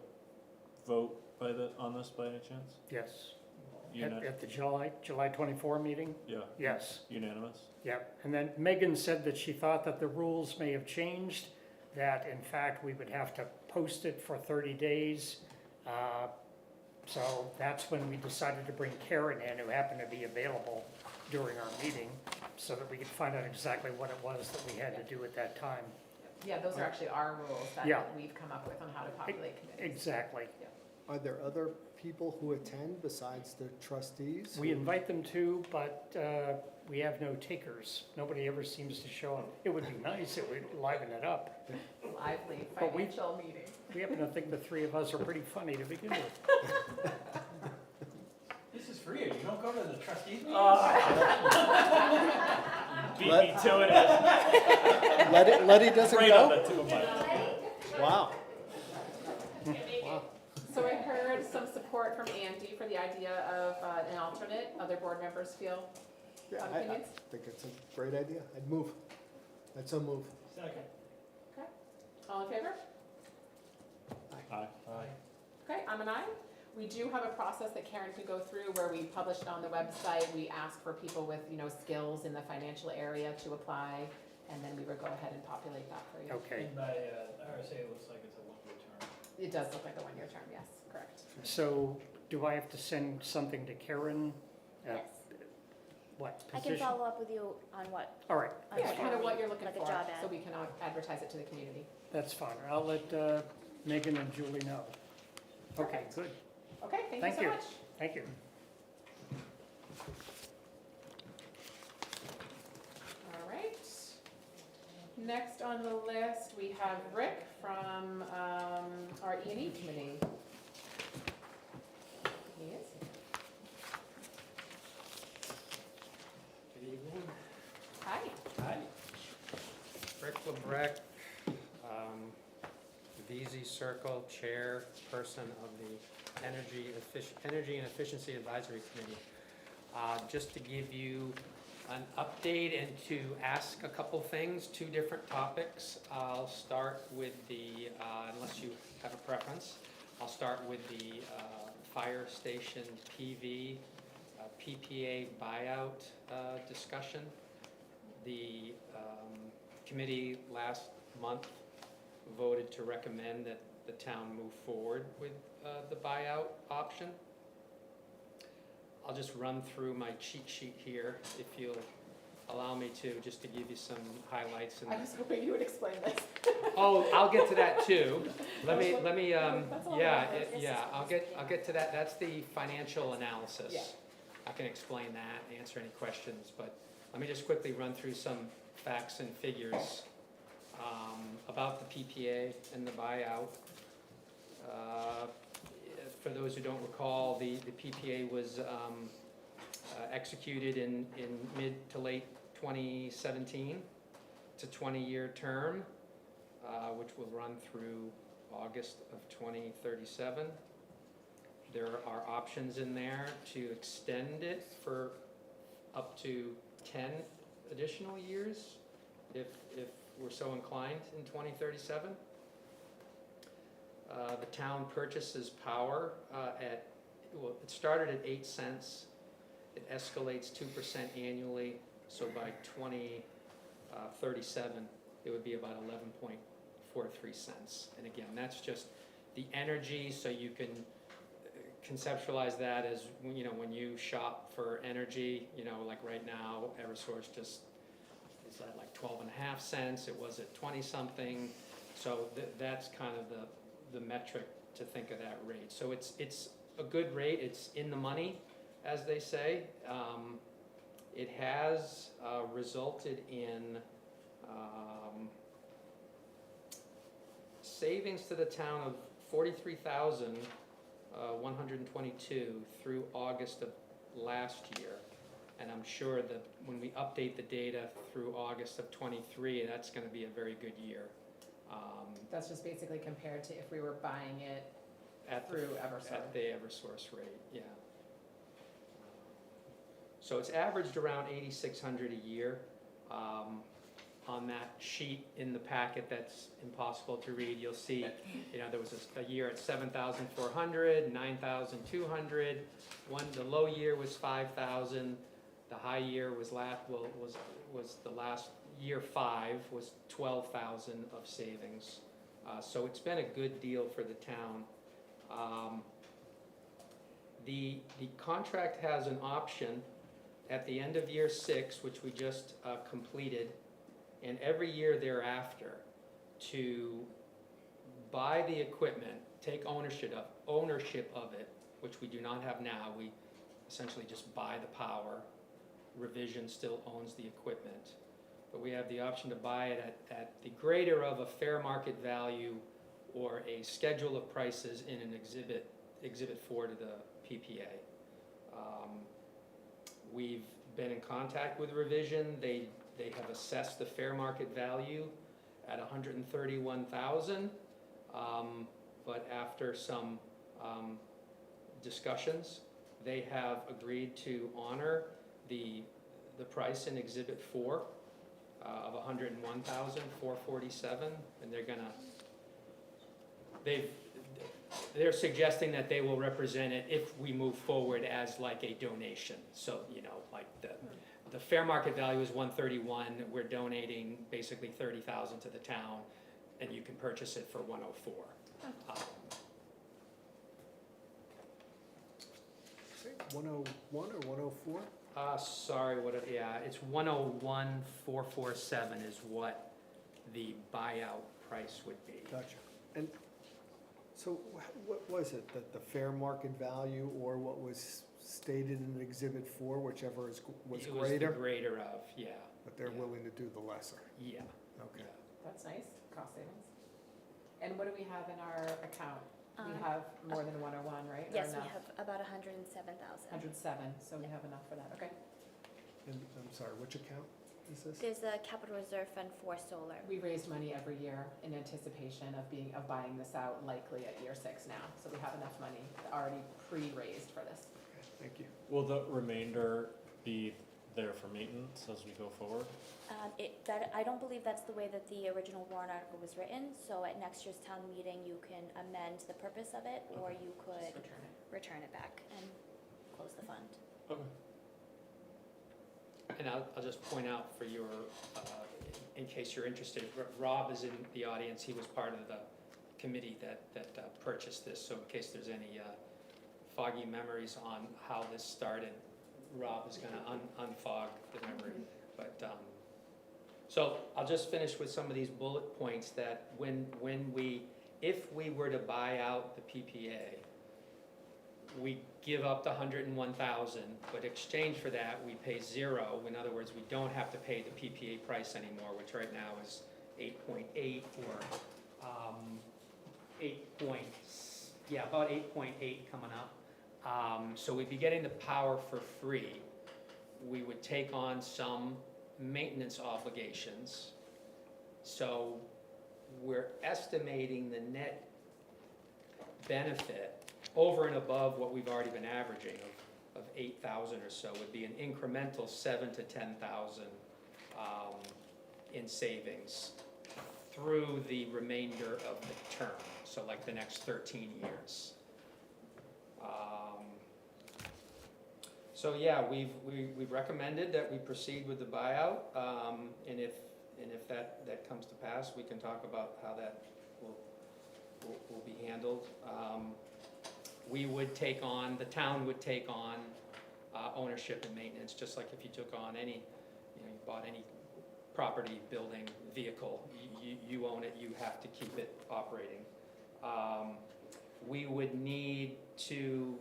vote on this by any chance? Yes. Uni- At the July 24 meeting? Yeah, Yes. unanimous? Yep. And then Megan said that she thought that the rules may have changed, that in fact we would have to post it for 30 days. So that's when we decided to bring Karen in, who happened to be available during our meeting, so that we could find out exactly what it was that we had to do at that time. Yeah, those are actually our rules Yeah. that we've come up with on how to populate committees. Exactly. Are there other people who attend besides the trustees? We invite them to, but we have no takers. Nobody ever seems to show up. It would be nice, it would liven it up. Lively But we- financial meeting. We happen to think the 3 of us are pretty funny to begin with. This is free, you don't go to the trustees meetings? Beat me to it. Letty doesn't Right on go? the 2 of mine. Wow. Wow. So I heard some support from Andy for the idea of an alternate. Other board members feel Yeah, I opinions? think it's a great idea. I'd move. I'd so move. Second. All in favor? Aye. Okay, I'm an aye. We do have a process that Karen can go through where we publish it on the website. We ask for people with, skills in the financial area to apply, and then we would go ahead and populate that for you. Okay. And by RSA, it looks like it's a one-year term. It does look like a one-year term, yes, correct. So do I have to send something to Karen? Yes. What I position? can follow up with you on what, All right, on Yeah, what kind of you what need, you're looking like for, a job so ad. we can advertise it to the community. that's fine. I'll let Megan and Julie know. Okay, good. Okay, thank you Thank so you. much. Thank you. All right. Next on the list, we have Rick from our E&E committee. He is. Good evening. Hi. Hi. Rick LeBrecq, VZ Circle Chairperson of the Energy and Efficiency Advisory Committee. Just to give you an update and to ask a couple things, 2 different topics. I'll start with the, unless you have a preference, I'll start with the fire station PV PPA buyout discussion. The committee last month voted to recommend that the town move forward with the buyout option. I'll just run through my cheat sheet here, if you'll allow me to, just to give you some highlights. I was hoping you would explain this. Oh, I'll get to that too. Let me, That's a lot yeah, of work. I'll get to that. That's the financial analysis. Yeah. I can explain that, answer any questions, but let me just quickly run through some facts and figures about the PPA and the buyout. For those who don't recall, the PPA was executed in mid to late 2017. It's a 20-year term, which will run through August of 2037. There are options in there to extend it for up to 10 additional years, if we're so inclined in 2037. The town purchases power it started at 8 cents. It escalates 2% annually, so by 2037, it would be about 11.43 cents. And again, that's just the energy, so you can conceptualize that as, you know, when you shop for energy, you know, like right now, Eversource just is at like 12.5 cents. It was at 20-something. So that's kind of the metric to think of that rate. So it's a good rate. It's in the money, as they say. It has resulted in savings to the town of $43,122 through August of last year. And I'm sure that when we update the data through August of '23, that's going to be a very good year. That's just basically compared to if we were buying it through Eversource. At the Eversource rate, yeah. So it's averaged around 8,600 a year. On that sheet in the packet that's impossible to read, you'll see, you know, there was a year at 7,400, 9,200. The low year was 5,000. The high year was the last year 5 was 12,000 of savings. So it's been a good deal for the town. The contract has an option at the end of year 6, which we just completed, and every year thereafter, to buy the equipment, take ownership of it, which we do not have now. We essentially just buy the power. Revision still owns the equipment, but we have the option to buy it at the greater of a fair market value or a schedule of prices in an exhibit 4 to the PPA. We've been in contact with Revision. They have assessed the fair market value at $131,000, but after some discussions, they have agreed to honor the price in Exhibit 4 of $101,447, and they're suggesting that they will represent it if we move forward as like a donation. So, you know, like the fair market value is $131. We're donating basically $30,000 to the town, and you can purchase it for $104. Say 101 or 104? Sorry, it's 101,447 is what the buyout price would be. Gotcha. And so what was it, that the fair market value or what was stated in Exhibit 4, whichever was It was greater? the greater of, yeah. But they're yeah. willing to do the lesser? Yeah. Okay. That's nice, cost savings. And what do we have in our account? We Um, have more than 101, right? Or Yes, we enough? have about 107,000. 107, so we have enough for that, okay. And I'm sorry, which account is this? There's a capital reserve fund for solar. We raise money every year in anticipation of buying this out likely at year 6 now. So we have enough money already pre-raised for this. Okay, thank you. Will the remainder be there for maintenance as we go forward? I don't believe that's the way that the original warrant article was written, so at next year's town meeting, you can amend the purpose of it, or you could Just return it. return it back and close the fund. Okay. And I'll just point out for your, in case you're interested, Rob is in the audience. He was part of the committee that purchased this, so in case there's any foggy memories on how this started, Rob is gonna unfog the memory. But, so I'll just finish with some of these bullet points that if we were to buy out the PPA, we give up the 101,000, but exchange for that, we pay 0. In other words, we don't have to pay the PPA price anymore, which right now is 8.8 or 8 about 8.8 coming up. So we'd be getting the power for free. We would take on some maintenance obligations. So we're estimating the net benefit over and above what we've already been averaging of 8,000 or so would be an incremental 7,000 to 10,000 in savings through the remainder of the term, so like the next 13 years. So yeah, we've recommended that we proceed with the buyout, and if that comes to pass, we can talk about how that will be handled. We would take on, the town would take on ownership and maintenance, just like if you took on any, you bought any property, building, vehicle, you own it, you have to keep it operating. We would need to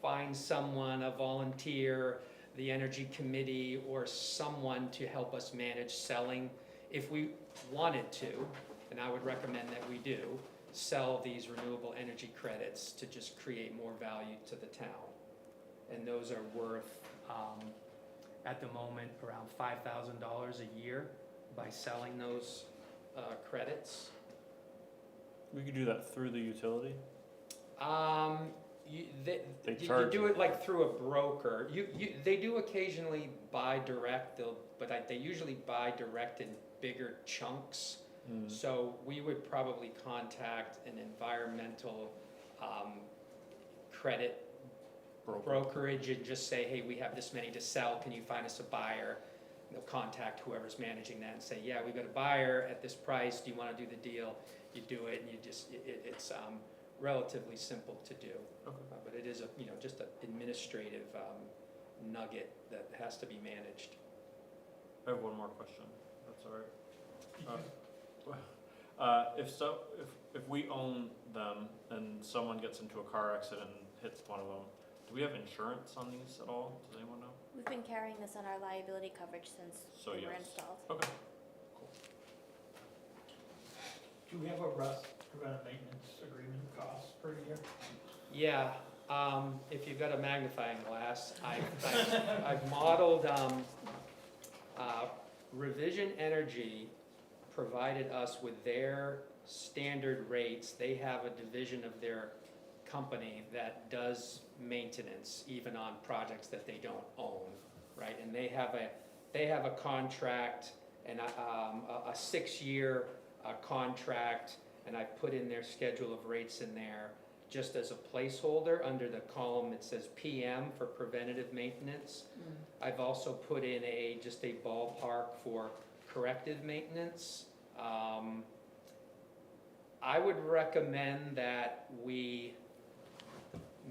find someone, a volunteer, the energy committee, or someone to help us manage selling if we wanted to, and I would recommend that we do, sell these renewable energy credits to just create more value to the town. And those are worth, at the moment, around $5,000 a year by selling those credits. We could do that through the utility? You charge do you. it like through a broker. They do occasionally buy direct, but they usually buy direct in bigger chunks. So we would probably contact an environmental credit brokerage and just say, hey, we have this many to sell, can you find us a buyer? And they'll contact whoever's managing that and say, yeah, we've got a buyer at this price, do you want to do the deal? You do it, and you just, it's relatively simple to do. Okay. But it is just an administrative nugget that has to be managed. I have one more question, that's all right. If we own them and someone gets into a car accident and hits one of them, do we have insurance on these at all? Does anyone know? We've been carrying this on our liability coverage since So they were yes. installed. Okay. Do we have a rough preventive maintenance agreement cost per year? Yeah, if you've got a magnifying glass, I've modeled, Revision Energy provided us with their standard rates. They have a division of their company that does maintenance even on projects that they don't own, right? And they have a contract and a 6-year contract, and I put in their schedule of rates in there just as a placeholder. Under the column it says PM for preventative maintenance. I've also put in just a ballpark for corrective maintenance. I would recommend that we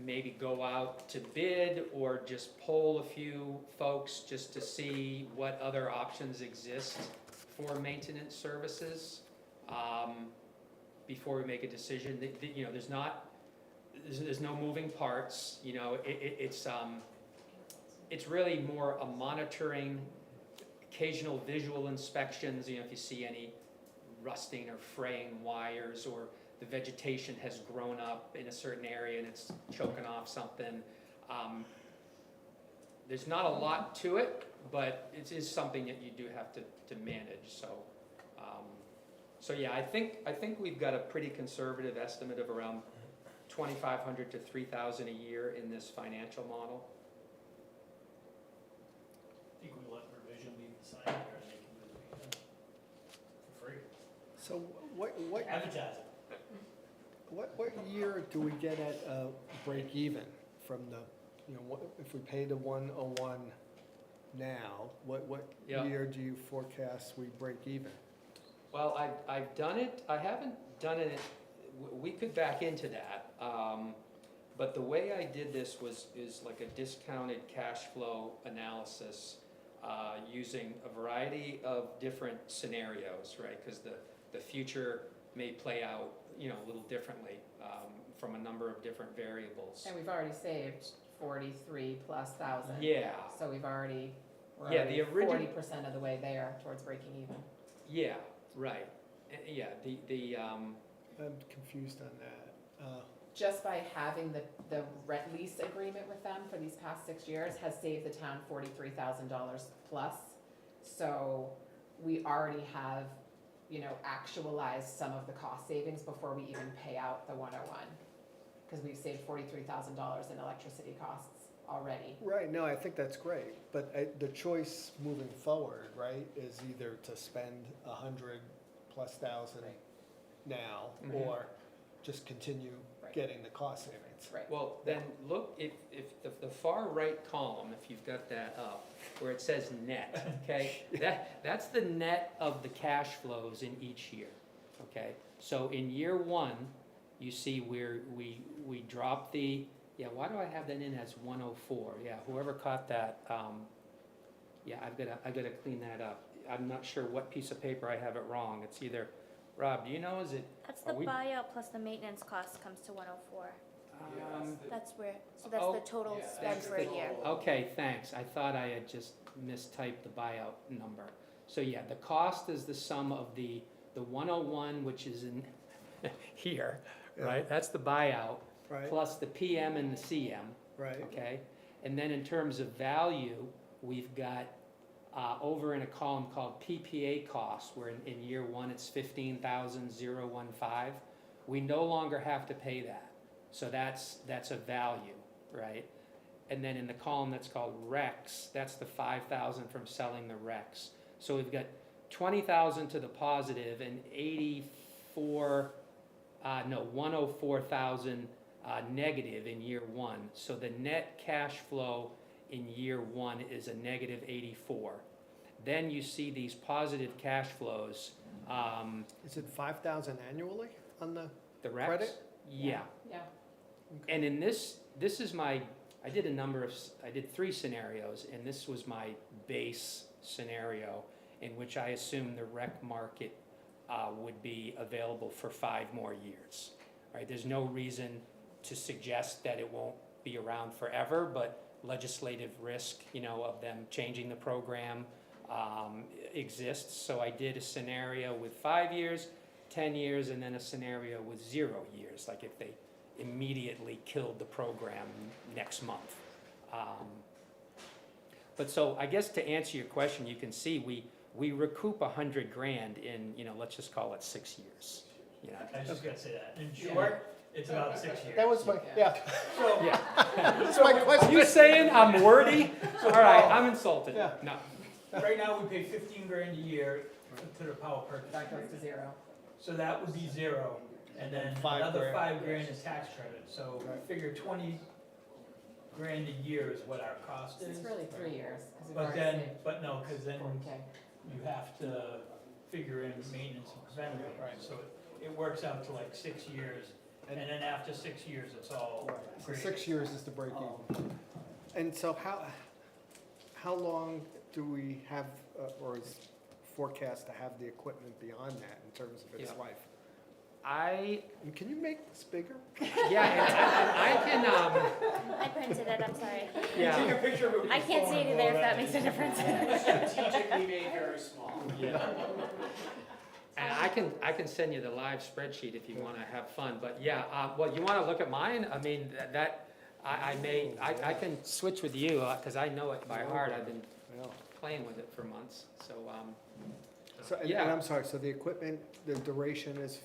maybe go out to bid or just poll a few folks just to see what other options exist for maintenance services before we make a decision. There's no moving parts. It's really more a monitoring, occasional visual inspections. If you see any rusting or fraying wires, or the vegetation has grown up in a certain area and it's choking off something. There's not a lot to it, but it is something that you do have to manage. So yeah, I think we've got a pretty conservative estimate of around $2,500 to $3,000 a year in this financial model. I think we let Revision leave the sign there and they can do the maintenance for free. So what Advertise it. what year do we get at break even from the, if we pay the 101 now, what Yeah. year do you forecast we break even? Well, I've done it, I haven't done it, we could back into that, but the way I did this is like a discounted cash flow analysis using a variety of different scenarios, right? Because the future may play out, you know, a little differently, from a number of different variables. And we've already saved 43,000+. Yeah, So we're Yeah, the already origin- 40% of the way there towards breaking even. yeah, right. Yeah, I'm confused on that. Just by having the rent lease agreement with them for these past 6 years has saved the town $43,000 plus. So we already have, you know, actualized some of the cost savings before we even pay out the 101. Because we've saved $43,000 in electricity costs already. Right, no, I think that's great, but the choice moving forward, right, is either to spend 100,000+ Right. now, Mhm. or just continue Right. getting the cost savings. Right. Well, then look, if the far right column, if you've got that up, where it says net, okay? That's the net of the cash flows in each year, okay? So in year one, you see where we drop the, yeah, why do I have that in as 104? Yeah, whoever caught that, yeah, I've gotta clean that up. I'm not sure what piece of paper I have it wrong. It's either, Rob, do you know, is it? That's Are the we- buyout plus the maintenance cost comes to 104. That's where, so that's Oh, the total yeah, spend that's for a the year. total. Okay, thanks. I thought I had just mistyped the buyout number. So yeah, the cost is the sum of the 101, which is in here, right? That's the buyout, Right, plus the PM and the CM, right, okay? And then in terms of value, we've got over in a column called PPA costs, where in year one it's 15,015. We no longer have to pay that. So that's a value, right? And then in the column that's called Rex, that's the 5,000 from selling the Rex. So we've got 20,000 to the positive and 104,000 negative in year one. So the net cash flow in year one is a negative 84. Then you see these positive cash flows, is it 5,000 annually on the, the Rex. Credit? Yeah. Yeah. And in this is I did 3 scenarios, and this was my base scenario in which I assumed the rec market would be available for 5 more years, right? There's no reason to suggest that it won't be around forever, but legislative risk, you know, of them changing the program exists. So I did a scenario with 5 years, 10 years, and then a scenario with 0 years, like if they immediately killed the program next month. But so I guess to answer your question, you can see we recoup $100,000 in, you know, let's just call it 6 years. You know? I was just gonna say that. In short, it's about 6 years. that was my, yeah, So, Yeah. that's my Are question. you saying I'm wordy? All right, I'm insulted. Yeah. No. right now, we pay 15 grand a year to the power purchase. That goes to 0. So that would be 0, and then 5 another grand. 5 grand is tax credit, so figure 20 grand a year is what our cost is. It's really 3 years, because we've But already then, saved but no, cause then 40K. you have to figure in maintenance and preventative, right? So it works out to like 6 years, and then after 6 years, it's all So great. 6 years is the break even. And so how long do we have, or is forecast to have the equipment beyond that in terms of its Yeah. life? And can you make this bigger? Yeah, and I can, I printed it, I'm sorry. yeah. Take a picture of it with I your can't phone see and it blow either if that that makes a difference. Strategically made very small. And I can send you the live spreadsheet if you wanna have fun, but yeah, well, you wanna look at mine? I mean, I can switch with you, cause I know it by heart, I've been Yeah. playing with it for months, so, So, and Yeah. I'm sorry, so the equipment, the duration is,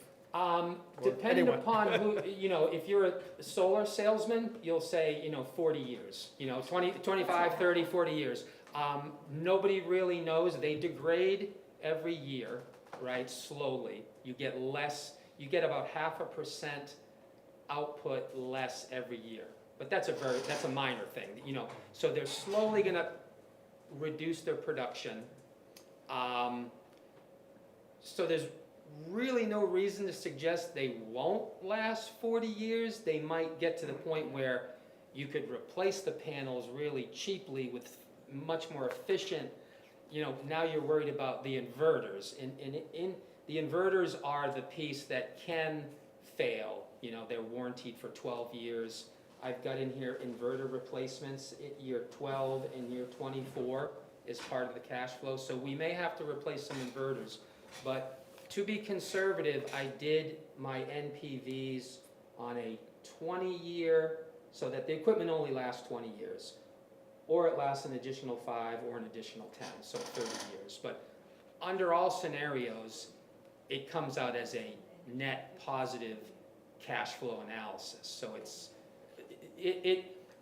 depending anyone. upon who, you know, if you're a solar salesman, you'll say, you know, 40 years, you know, 20, 25, 30, 40 years. Nobody really knows, they degrade every year, right, slowly. You get less, you get about 0.5% output less every year. But that's a minor thing, you know, so they're slowly gonna reduce their production. So there's really no reason to suggest they won't last 40 years. They might get to the point where you could replace the panels really cheaply with much more efficient, you know, now you're worried about the inverters. In The inverters are the piece that can fail, you know, they're warranted for 12 years. I've got in here inverter replacements at year 12 and year 24 is part of the cash flow. So we may have to replace some inverters, but to be conservative, I did my NPVs on a 20-year, so that the equipment only lasts 20 years. Or it lasts an additional 5 or an additional 10, so 30 years. But under all scenarios, it comes out as a net positive cash flow analysis. So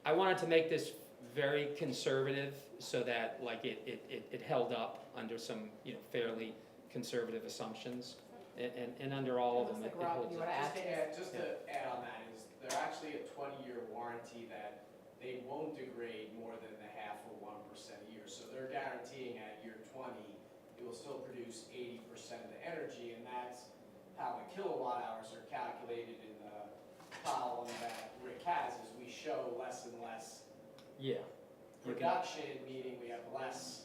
I wanted to make this very conservative so that like it held up under some, you know, fairly conservative assumptions. And under all of them, Looks it like Rob, holds you up. wanna add? Just to add on that is, they're actually a 20-year warranty that they won't degrade more than the 0.5% of 1% a year. So they're guaranteeing at year 20, it will still produce 80% of the energy, and that's how the kilowatt hours are calculated in the column that Rick has, is we show less and less Yeah. production, meaning we have less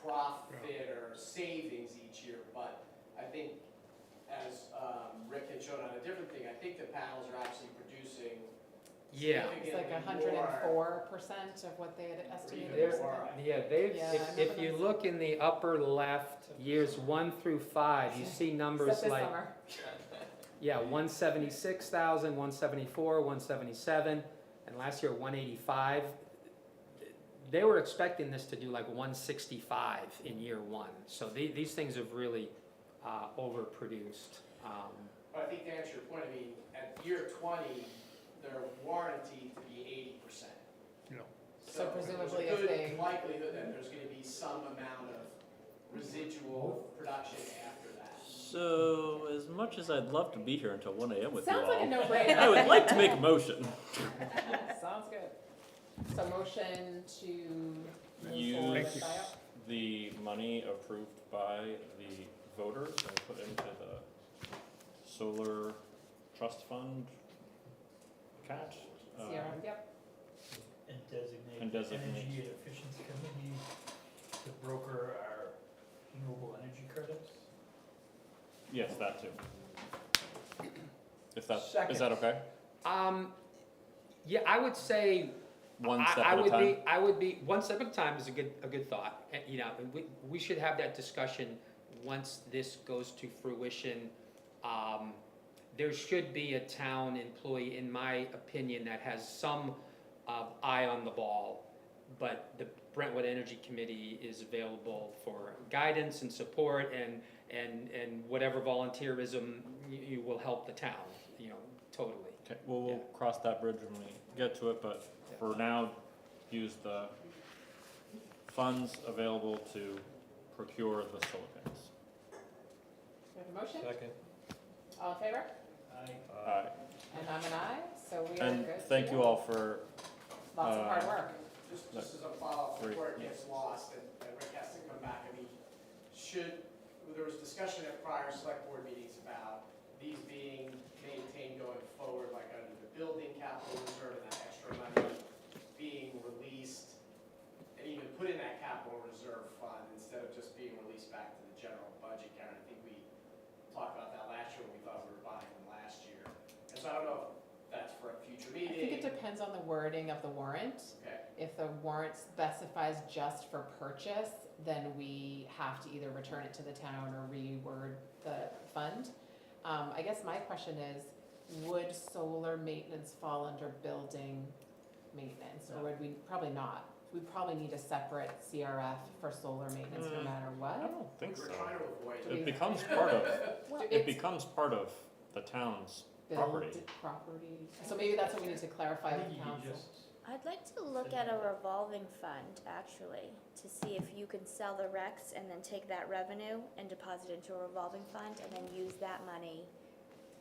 profit or savings each year, but I think as Rick had shown on a different thing, I think the panels are actually producing Yeah. It's like significantly more. 104% of what they had estimated. They're- or something. Yeah, they've, Yeah, I if remember you them. look in the upper left, years 1 through 5, you see numbers Except this like, summer. yeah, 176,000, 174, 177, and last year 185. They were expecting this to do like 165 in year 1, so these things have really overproduced. But I think to answer your point, I mean, at year 20, they're warranted to be 80%. Yeah. So presumably there's a if good they- likelihood that there's gonna be some amount of residual production after that. So, as much as I'd love to be here until 1 a.m. with you Sounds all, like a no-brainer. I would like to make a motion. Sounds good. So motion to move Use forward with buyout? the money approved by the voters and put into the solar trust fund account. Sierra, yep. And designate And designate. energy and efficiency committee to broker our renewable energy credits. Yes, that too. If that, Second. is that okay? Yeah, I would say One I- step I at a would time? be, I would be, one step at a time is a good thought, and, you know, and we should have that discussion once this goes to fruition. There should be a town employee, in my opinion, that has some, eye on the ball, but the Brentwood Energy Committee is available for guidance and support and whatever volunteerism you will help the town, you know, totally. Okay, well, we'll Yeah. cross that bridge when we get to it, but for now, use the funds available to procure the solar panels. We have a motion? Second. All in favor? Aye. And I'm an aye, so we are And good. to thank you go. all for, Lots of hard work. Just as a follow-up, Great. before it gets lost and Rick has to come back, I mean, there was discussion at prior select board meetings about these being maintained going forward, like under the building capital reserve and that extra money being released and even put in that capital reserve fund instead of just being released back to the general budget, Karen. I think we talked about that last year when we thought we were buying them last year. And so I don't know if that's for a future I think it meeting. depends on the wording of the warrant. Okay. If the warrant specifies just for purchase, then we have to either return it to the town or reword the fund. I guess my question is, would solar maintenance fall under building maintenance, or would we, probably not? We probably need a separate CRF for solar maintenance no matter I what. don't think so. We're trying to avoid Do we- It becomes part of, Well, it it's becomes part of the town's property. property, so maybe that's what we need to clarify I with think you could council. just, I'd like to look at a revolving fund, actually, to see if you can sell the Rex and then take that revenue and deposit into a revolving fund and then use that money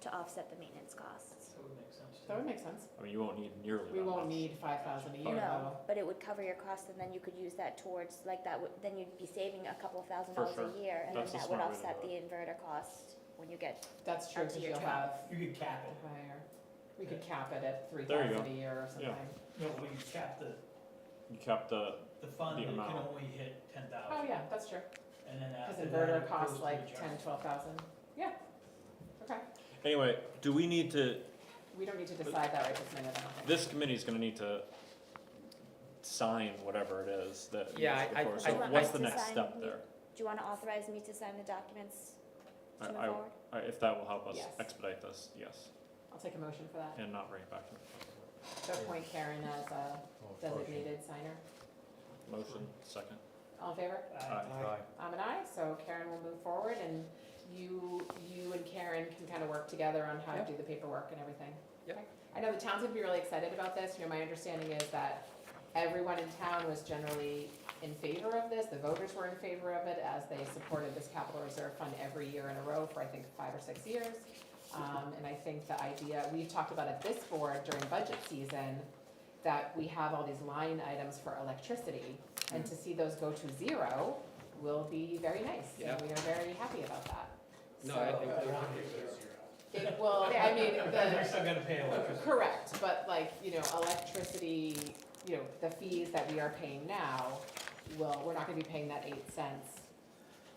to offset the maintenance costs. that would make sense. That would make sense. I mean, you won't need nearly We that won't much. need 5,000 a year No, though. but it would cover your costs and then you could use that towards, like that would, then you'd be saving a couple of $1,000 For sure. a year. And That's then a that would smart way to offset do the inverter cost when you get, That's true, Up to because your you'll job. have You could cap it. higher. We could cap it at There you 3,000 go. a year or something. No, but you cap You kept the, the fund, The that can amount. only hit 10,000. Oh, yeah, that's true. And then Cause after that, inverter it costs goes to like the 10, general. 12,000. Yeah, okay. Anyway, do we need to, We don't need to decide that right this minute, I don't think. this committee's gonna need to sign whatever it is that Yeah, needs I- before, I- so Do you want what's us the to next sign step the- there? Do you wanna authorize me to sign the documents to move I- forward? If that will help us Yes. expedite this, yes, I'll take a motion for that. and not bring it back to the To appoint Karen as a designated signer. motion, second. All in favor? Aye. I'm an aye, so Karen will move forward and you and Karen can kind of work together on how to do the paperwork and everything. Yep. Okay. I know the town's gonna be really excited about this, you know, my understanding is that everyone in town was generally in favor of this, the voters were in favor of it as they supported this capital reserve fund every year in a row for I think 5 or 6 years. And I think the idea, we've talked about at this board during budget season, that we have all these line items for electricity, and to see those go to zero will be very nice, Yeah. and we are very happy about that. No, I So- think I want to get to zero. It will, I mean, They're still gonna pay electricity. correct, but like, you know, electricity, you know, the fees that we are paying now, we're not gonna be paying that 8 cents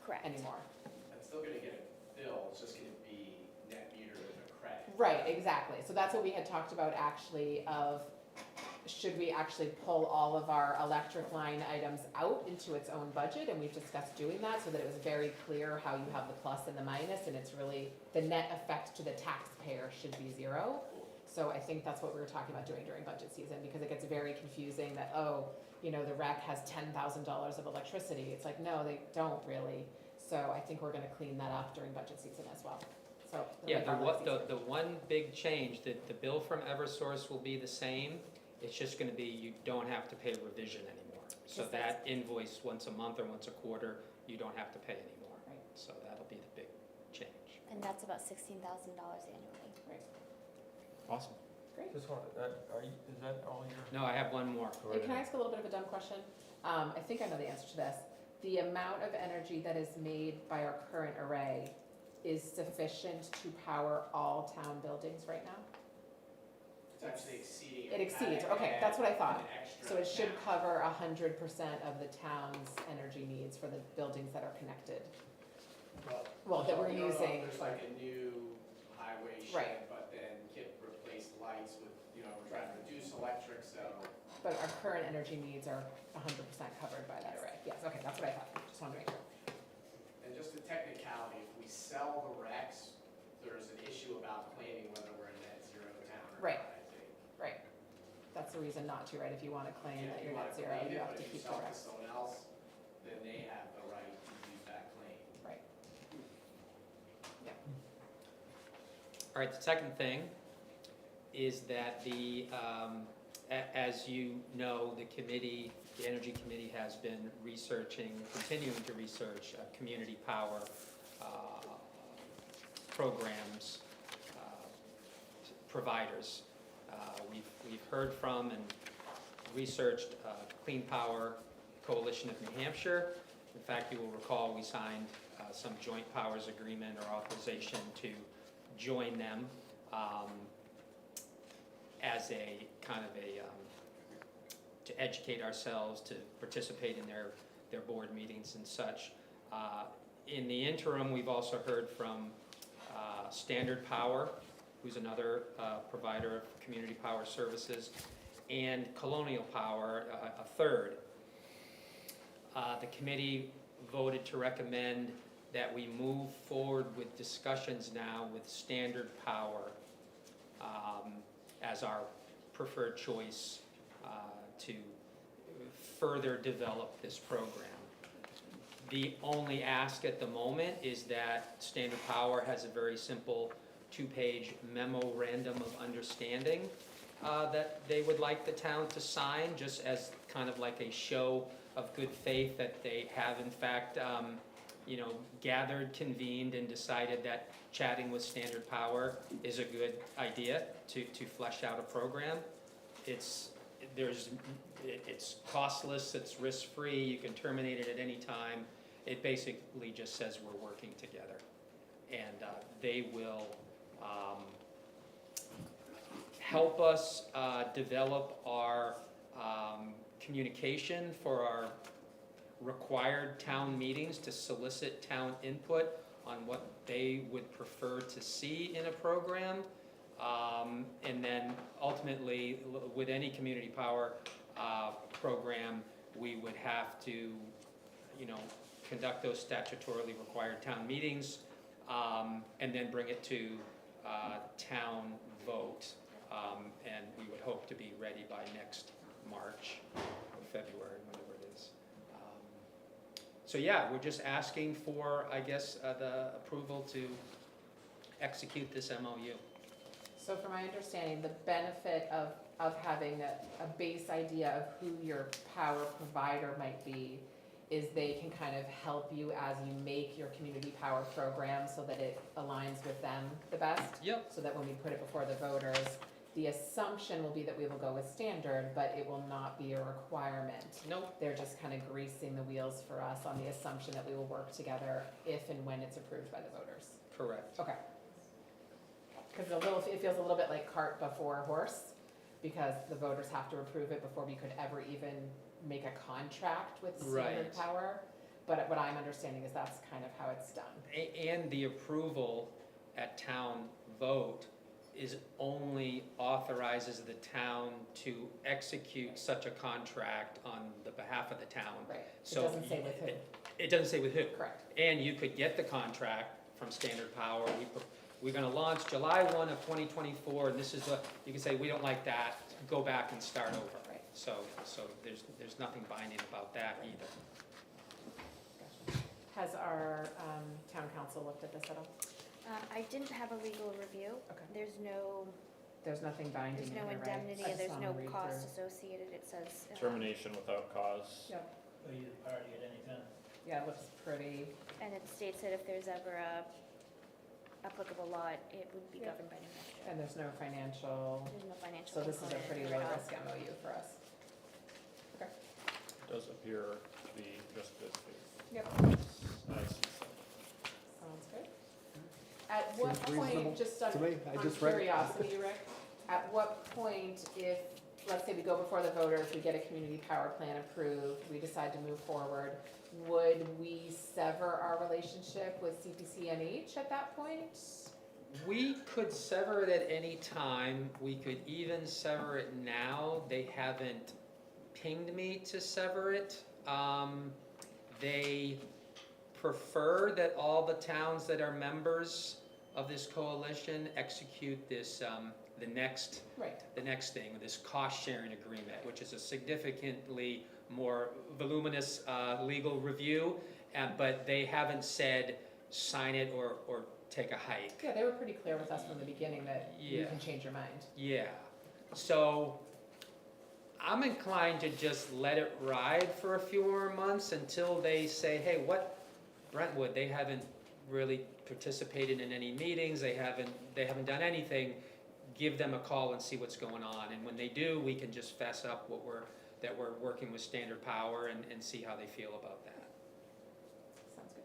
Correct. anymore. I'm still gonna get a bill, it's just gonna be net metered with a credit. Right, exactly, so that's what we had talked about actually of, should we actually pull all of our electric line items out into its own budget, and we've discussed doing that, so that it was very clear how you have the plus and the minus, and it's really, the net effect to the taxpayer should be zero. So I think that's what we were talking about doing during budget season, because it gets very confusing that, oh, you know, the rec has $10,000 of electricity, it's like, no, they don't really. So I think we're gonna clean that up during budget season as well, so. it'll Yeah, make our lives easier. the one big change, that the bill from Eversource will be the same, it's just gonna be, you don't have to pay revision anymore. So Just that invoice once a month or once a quarter, you don't have to pay anymore. Right. So that'll be the big change. And that's about $16,000 annually. Awesome. Great. Just want, is that all your? No, I have one more. Hey, can I ask a little bit of a dumb question? I think I know the answer to this. The amount of energy that is made by our current array is sufficient to power all town buildings right now? It's actually exceeding. It exceeds, okay, that's what I thought. An extra So it should amount. cover 100% of the town's energy needs for the buildings that are connected. Well, that we're I don't know if using. There's like a new highway Right. shed, but then can replace lights with, you know, we're trying to reduce electric, so. But our current energy needs are 100% covered by that array. Yes, okay, that's what I thought, just wanted to make sure. And just a technicality, if we sell the Rex, there's an issue about claiming whether we're a net zero town or Right. not, I think. Right. That's the reason not to, right? If you want to claim Yeah, that you you're wanna net zero, claim you it, have but to if you keep the sell it to rest. someone else, then they have the right to use that claim. Right. All right, the second thing is that as you know, the committee, the Energy Committee has been continuing to research community power programs, providers. We've heard from and researched Clean Power Coalition of New Hampshire. In fact, you will recall we signed some joint powers agreement or authorization to join them as a kind of to educate ourselves, to participate in their board meetings and such. In the interim, we've also heard from Standard Power, who's another provider of community power services, and Colonial Power, a third. The committee voted to recommend that we move forward with discussions now with Standard Power as our preferred choice to further develop this program. The only ask at the moment is that Standard Power has a very simple 2-page memorandum of understanding that they would like the town to sign, just as kind of like a show of good faith that they have in fact gathered, convened, and decided that chatting with Standard Power is a good idea to flesh out a program. It's costless, it's risk-free, you can terminate it at any time. It basically just says we're working together. And they will help us develop our communication for required town meetings to solicit town input on what they would prefer to see in a program. And then ultimately, with any community power program, we would have to, you know, conduct those statutorily required town meetings, and then bring it to town vote. And we would hope to be ready by next March or February, whatever it is. So yeah, we're just asking for, I guess, the approval to execute this MOU. So from my understanding, the benefit of having a base idea of who your power provider might be is they can kind of help you as you make your community power program so that it aligns with them the best. Yep. So that when we put it before the voters, the assumption will be that we will go with standard, but it will not be a requirement. Nope. They're just kind of greasing the wheels for us on the assumption that we will work together if and when it's approved by the voters. Correct. Okay. Because it feels a little bit like cart before horse, because the voters have to approve it before we could ever even make a contract with Standard Right. Power. But what I'm understanding is that's kind of how it's done. And the approval at town vote is only authorizes the town to execute such a contract on the behalf of the town. Right. It So doesn't say with who. It doesn't say with who. Correct. And you could get the contract from Standard Power. We're gonna launch July 1 of 2024, and this is what, you can say, we don't like that, go back and start over. Right. So there's nothing binding about that either. Has our town council looked at this at all? I didn't have a legal review. Okay. There's no, There's nothing binding there's in no here, right? indemnity, I just there's wanna no read cost through. associated, it says. Termination without cause. Yep. Or either party at any time. Yeah, it looks pretty. And it states that if there's ever a applicable law, it would be Yeah. governed by New Hampshire. And there's no financial, There's no financial so this is a component pretty as low well. risk MOU for us. Okay. Does appear to be just good faith. Yep. I see some. Sounds good. At what Seems reasonable point, just on to me. I on just read it. curiosity, Rick, at what point if, let's say we go before the voters, we get a community power plan approved, we decide to move forward, would we sever our relationship with CPCNH at that point? We could sever it at any time. We could even sever it now. They haven't pinged me to sever it. They prefer that all the towns that are members of this coalition execute this, the next thing, this cost-sharing agreement, which is a significantly more voluminous legal review, but they haven't said sign it or take a hike. Yeah, they were pretty clear with us from the beginning that you Yeah. can change your mind. Yeah, so I'm inclined to just let it ride for a few more months until they say, hey, what, Brentwood, they haven't really participated in any meetings, they haven't done anything. Give them a call and see what's going on, and when they do, we can just fess up that we're working with Standard Power and see how they feel about that. Sounds good.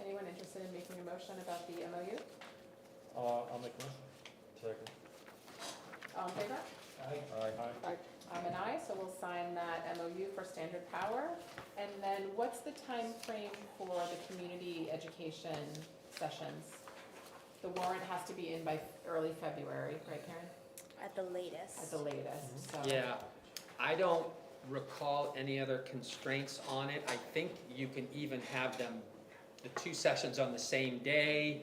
Anyone interested in making a motion about the MOU? I'll make a motion. Second. All in favor? Aye. I'm an aye, so we'll sign that MOU for Standard Power. And then what's the time frame for the community education sessions? The warrant has to be in by early February, right, Karen? At the latest. At the latest, so. Yeah, I don't recall any other constraints on it. I think you can even have them, the two sessions on the same day,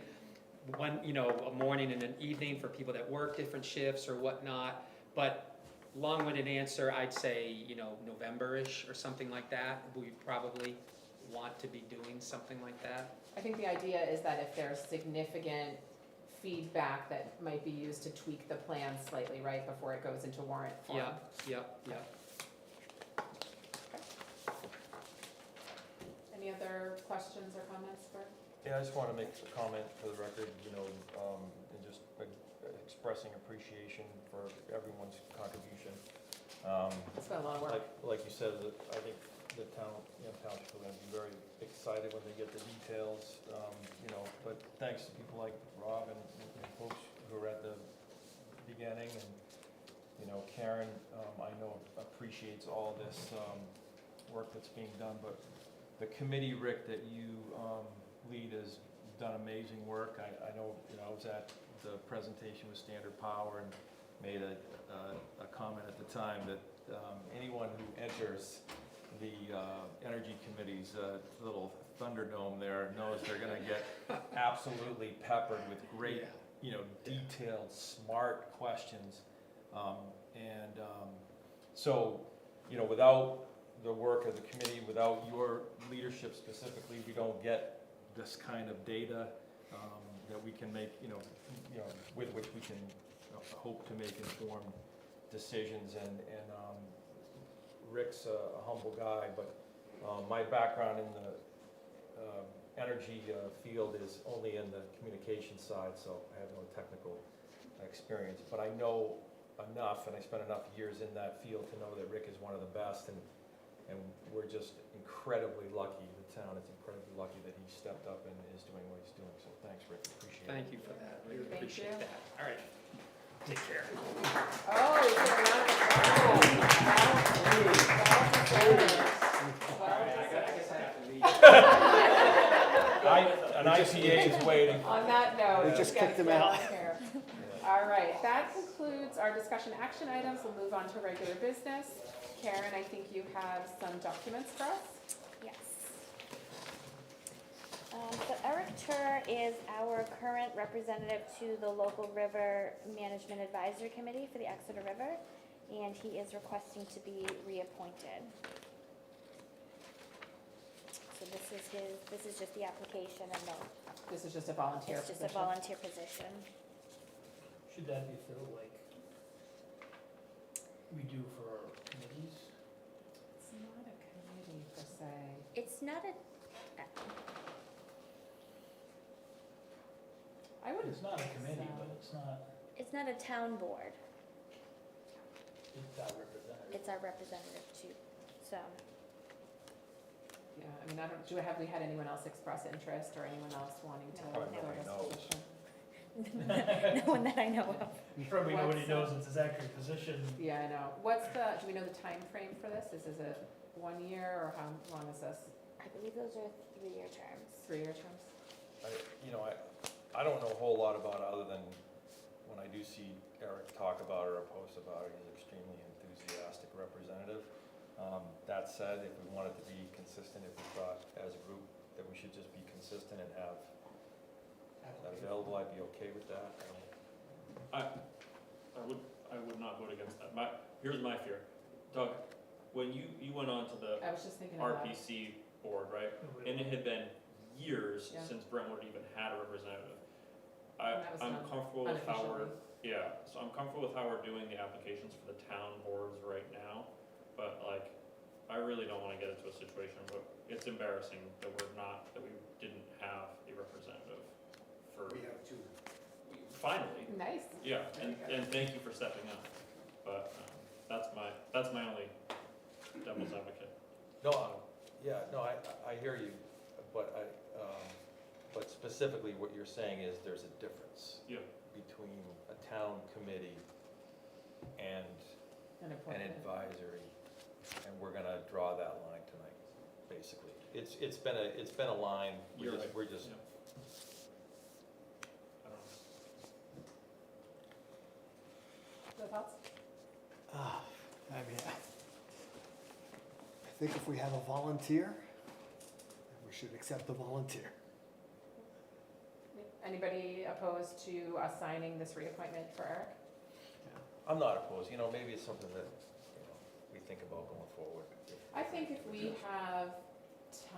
one, a morning and an evening for people that work different shifts or whatnot. But long-winded answer, I'd say, November-ish or something like that. We probably want to be doing something like that. I think the idea is that if there's significant feedback that might be used to tweak the plan slightly, right, before it goes into warrant form. Yep. Any other questions or comments for? Yeah, I just want to make a comment for the record, and just expressing appreciation for everyone's contribution. It's been a lot of work. Like you said, I think the township are gonna be very excited when they get the details, but thanks to people like Rob and folks who are at the beginning, and, Karen, I know appreciates all this, work that's being done, but the committee, Rick, that you lead has done amazing work. I know, I was at the presentation with Standard Power and made a comment at the time that anyone who enters the Energy Committee's little Thunderdome there knows they're gonna get absolutely peppered with great, detailed, smart questions. So, without the work of the committee, without your leadership specifically, we don't get this kind of data that we can make, with which we can hope to make informed decisions. And Rick's a humble guy, but my background in the energy field is only in the communication side, so I have no technical experience. But I know enough, and I spent enough years in that field to know that Rick is one of the best, and we're just incredibly lucky, the town is incredibly lucky that he stepped up and is doing what he's doing. So thanks, Rick, appreciate it. Thank you for that, really Thank appreciate you. that. All right, take care. Oh, we get a round of applause. All right, I guess I have to leave. An IPA is waiting. On that note. We just yes, kicked him get out. on here. All right, that concludes our discussion action items. We'll move on to regular business. Karen, I think you have some documents for us. Yes. So Eric Tur is our current representative to the local river management advisory committee for the Exeter River, and he is requesting to be reappointed. So this is just the application and This is just a volunteer it's just position. a volunteer position. Should that be filled like we do for our committees? It's not a committee per se. It's not a, I wouldn't. It's not a committee, so. but it's not a town board. it's our representative. It's our representative too, so. Yeah, I mean, have we had anyone else express interest or anyone else wanting to No. fill this No. position? No one that I know of. Probably nobody What's, knows it's his actual position. Yeah, I know. Do we know the time frame for this? Is it 1 year or how long is this? I believe those are 3-year terms. 3-year terms? I don't know a whole lot about it other than when I do see Eric talk about it or post about it, he's an extremely enthusiastic representative. That said, if we wanted to be consistent, if we thought as a group that we should just be consistent and have that available, I'd be okay with that. I would not vote against that. Here's my fear. Doug, when you went on to the I was just thinking of that. RPC board, right? And it had been years Yeah. since Brentwood even had a representative. And that was I'm done comfortable with how we're, unofficially. so I'm comfortable with how we're doing the applications for the town boards right now. But I really don't wanna get into a situation where it's embarrassing that we didn't have a representative for, We have two. finally. Nice. Yeah, Very and thank you for stepping up, but that's my only devil's advocate. No, I hear you, but but specifically what you're saying is there's a difference Yeah. between a town committee and An an appointment. advisory, and we're gonna draw that line tonight, basically. It's been a line, You're right. we're just, Yeah. I don't know. No thoughts? I mean, I think if we have a volunteer, we should accept the volunteer. Anybody opposed to assigning this reappointment for Eric? I'm not opposed, maybe it's something that, we think about going forward. I think if we have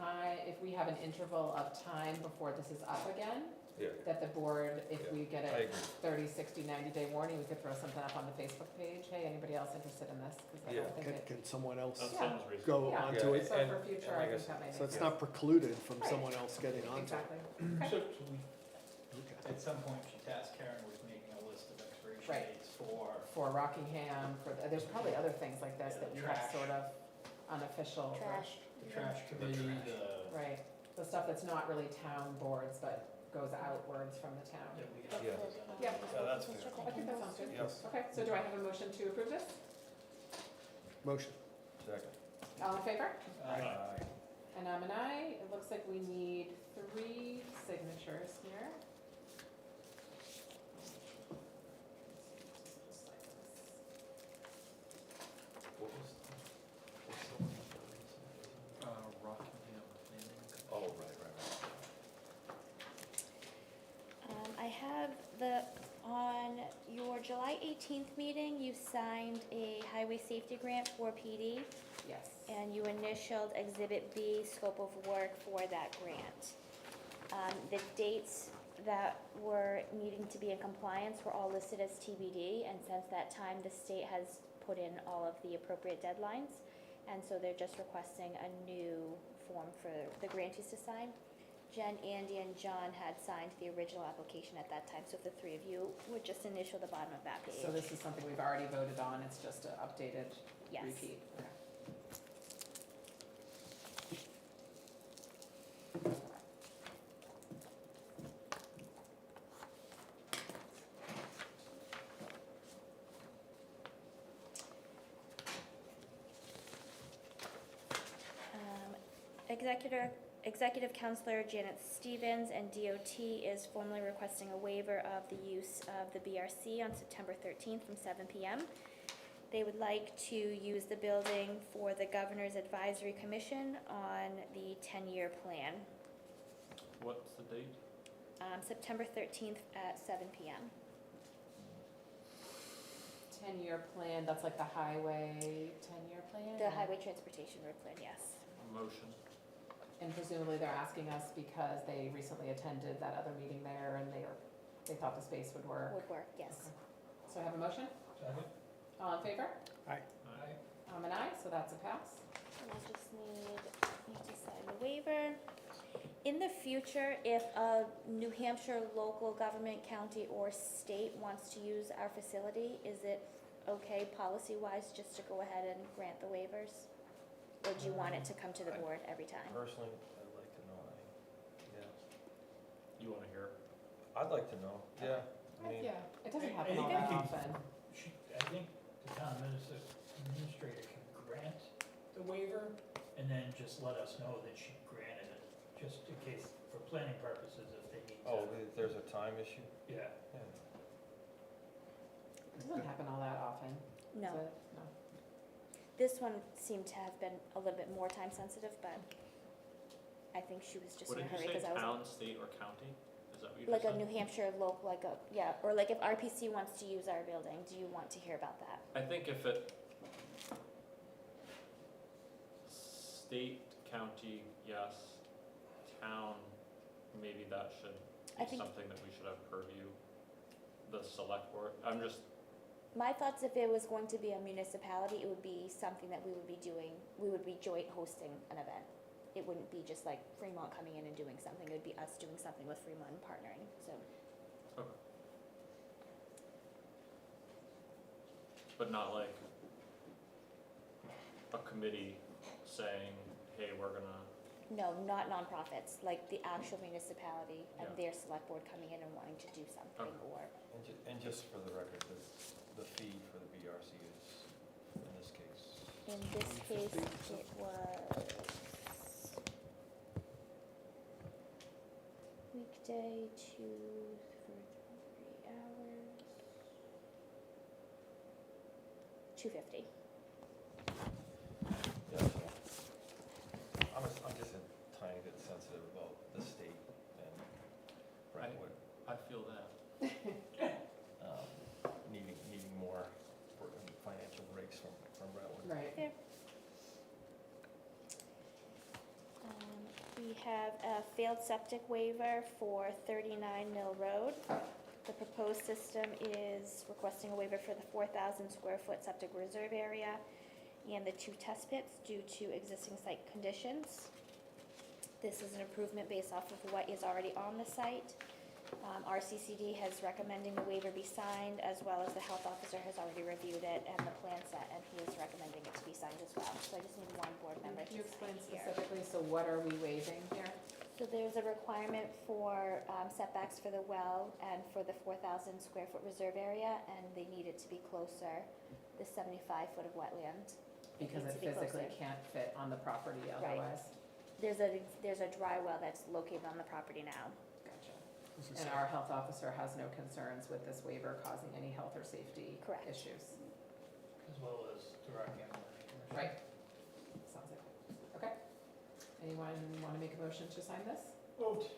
time, if we have an interval of time before this is up again, Yeah, that the board, if Yeah, we get I a agree. 30, 60, 90-day warning, we could throw something up on the Facebook page. Hey, anybody else interested in this? Because I Yeah. don't think it. Can someone else That Yeah. sounds reasonable. go Yeah. onto Yeah. it? So for future, and I like think I that may make So it's sense. not precluded from Right. someone else getting onto it. Exactly. So Okay. Okay. at some point, she tasked Karen with making a list of expiration Right. dates for For Rockingham, there's probably other things like this that we have Trash. sort of unofficial. Trash. the trash committee, Right, the stuff that's not really town boards, but goes outwards from the town. we Yeah. Yeah. Yeah, that's fair. I think that sounds good. Yep. Okay, so do I have a motion to approve this? Motion. Second. All in favor? Aye. And I'm an aye. It looks like we need 3 signatures here. What was, what's the one that Rockingham Planning? Oh, right. I have on your July 18th meeting, you signed a highway safety grant for PD, Yes. and you initialed Exhibit B, scope of work for that grant. The dates that were needing to be in compliance were all listed as TBD, and since that time, the state has put in all of the appropriate deadlines, and so they're just requesting a new form for the grantees to sign. Jen, Andy, and John had signed the original application at that time, so if the 3 of you would just initial the bottom of that page. So this is something we've already voted on, it's just an updated Yes. repeat. Okay. Executive Counselor Janet Stevens and DOT is formally requesting a waiver of the use of the BRC on September 13th from 7 PM. They would like to use the building for the Governor's Advisory Commission on the 10-year plan. What's the date? September 13th at 7 PM. 10-year plan, that's like the highway 10-year plan? The Highway Transportation Road Plan, yes. Motion. And presumably they're asking us because they recently attended that other meeting there and they thought the space would work. Would work, yes. Okay. So I have a motion? Second? All in favor? Aye. I'm an aye, so that's a pass. And I just need you to sign the waiver. In the future, if a New Hampshire local government, county, or state wants to use our facility, is it okay policy-wise just to go ahead and grant the waivers? Or do you want it to come to the board every time? Personally, I'd like to know, yeah. You wanna hear? I'd like to know, yeah. I mean, Yeah, it doesn't I- happen I all think that I often. I think the town administrator can grant the waiver and then just let us know that she granted it, just in case, for planning purposes, if they need to. oh, there's a time issue? Yeah. Yeah. It doesn't happen all that often. No. does it? No. This one seemed to have been a little bit more time sensitive, but I think she was just What in a did hurry you say, because I was. town, state, or county? Is that what you just Like said? a New Hampshire local, like a, yeah, or like if RPC wants to use our building, do you want to hear about that? I think if it, state, county, yes, town, maybe that should I be think- something that we should have purview, the select board, I'm just, My thoughts, if it was going to be a municipality, it would be something that we would be doing, we would be joint hosting an event. It wouldn't be just like Fremont coming in and doing something, it would be us doing something with Fremont and partnering, so. but not like a committee saying, hey, we're gonna, No, not nonprofits, like the actual municipality and Yeah. their select board coming in and wanting to do something Okay. or. And just for the record, the fee for the BRC is, in this case, In this case, it was weekday 2 for 3 hours. $250. yeah. I'm just a tiny bit sensitive about the state and Brentwood, I feel that. needing more financial breaks from Brentwood. Right. We have a failed septic waiver for 39 Mill Road. The proposed system is requesting a waiver for the 4,000 square foot septic reserve area and the 2 test pits due to existing site conditions. This is an improvement based off of what is already on the site. RCCD has recommending the waiver be signed, as well as the health officer has already reviewed it and the plan set, and he is recommending it to be signed as well. So I just need one board member to Can you sign explain here. specifically, so what are we waiving here? So there's a requirement for setbacks for the well and for the 4,000 square foot reserve area, and they need it to be closer, the 75 foot of wetland. Because needs it to be physically closer. can't fit on the property Right. otherwise. There's a dry well that's located on the property now. Gotcha. And our health officer has no concerns with this waiver causing any health or safety Correct. issues. As well as direct animal management. Right. Sounds like, okay. Anyone want to make a motion to sign this? Moved.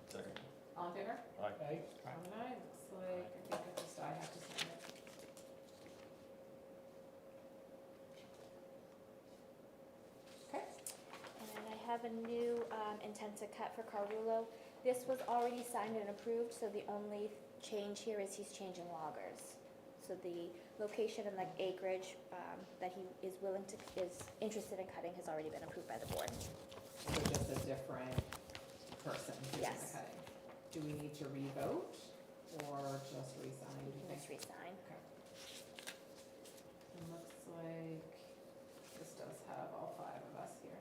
Second. All in favor? Aye. Aye. Tom and I, looks like, I think it's just I have to sign it. Okay. And I have a new intent to cut for Carrulo. This was already signed and approved, so the only change here is he's changing loggers. So the location and the acreage that he is interested in cutting has already been approved by the board. So just a different person doing the Yes. cutting. Do we need to re-vote or just re-sign, do you think? Just resign. Okay. It looks like this does have all 5 of us here.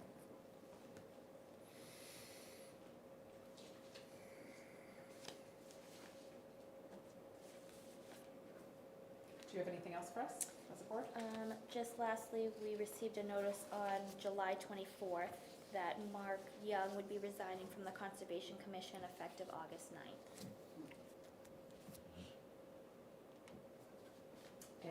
Do you have anything else for us as a board? Just lastly, we received a notice on July 24th that Mark Young would be resigning from the Conservation Commission effective August 9th.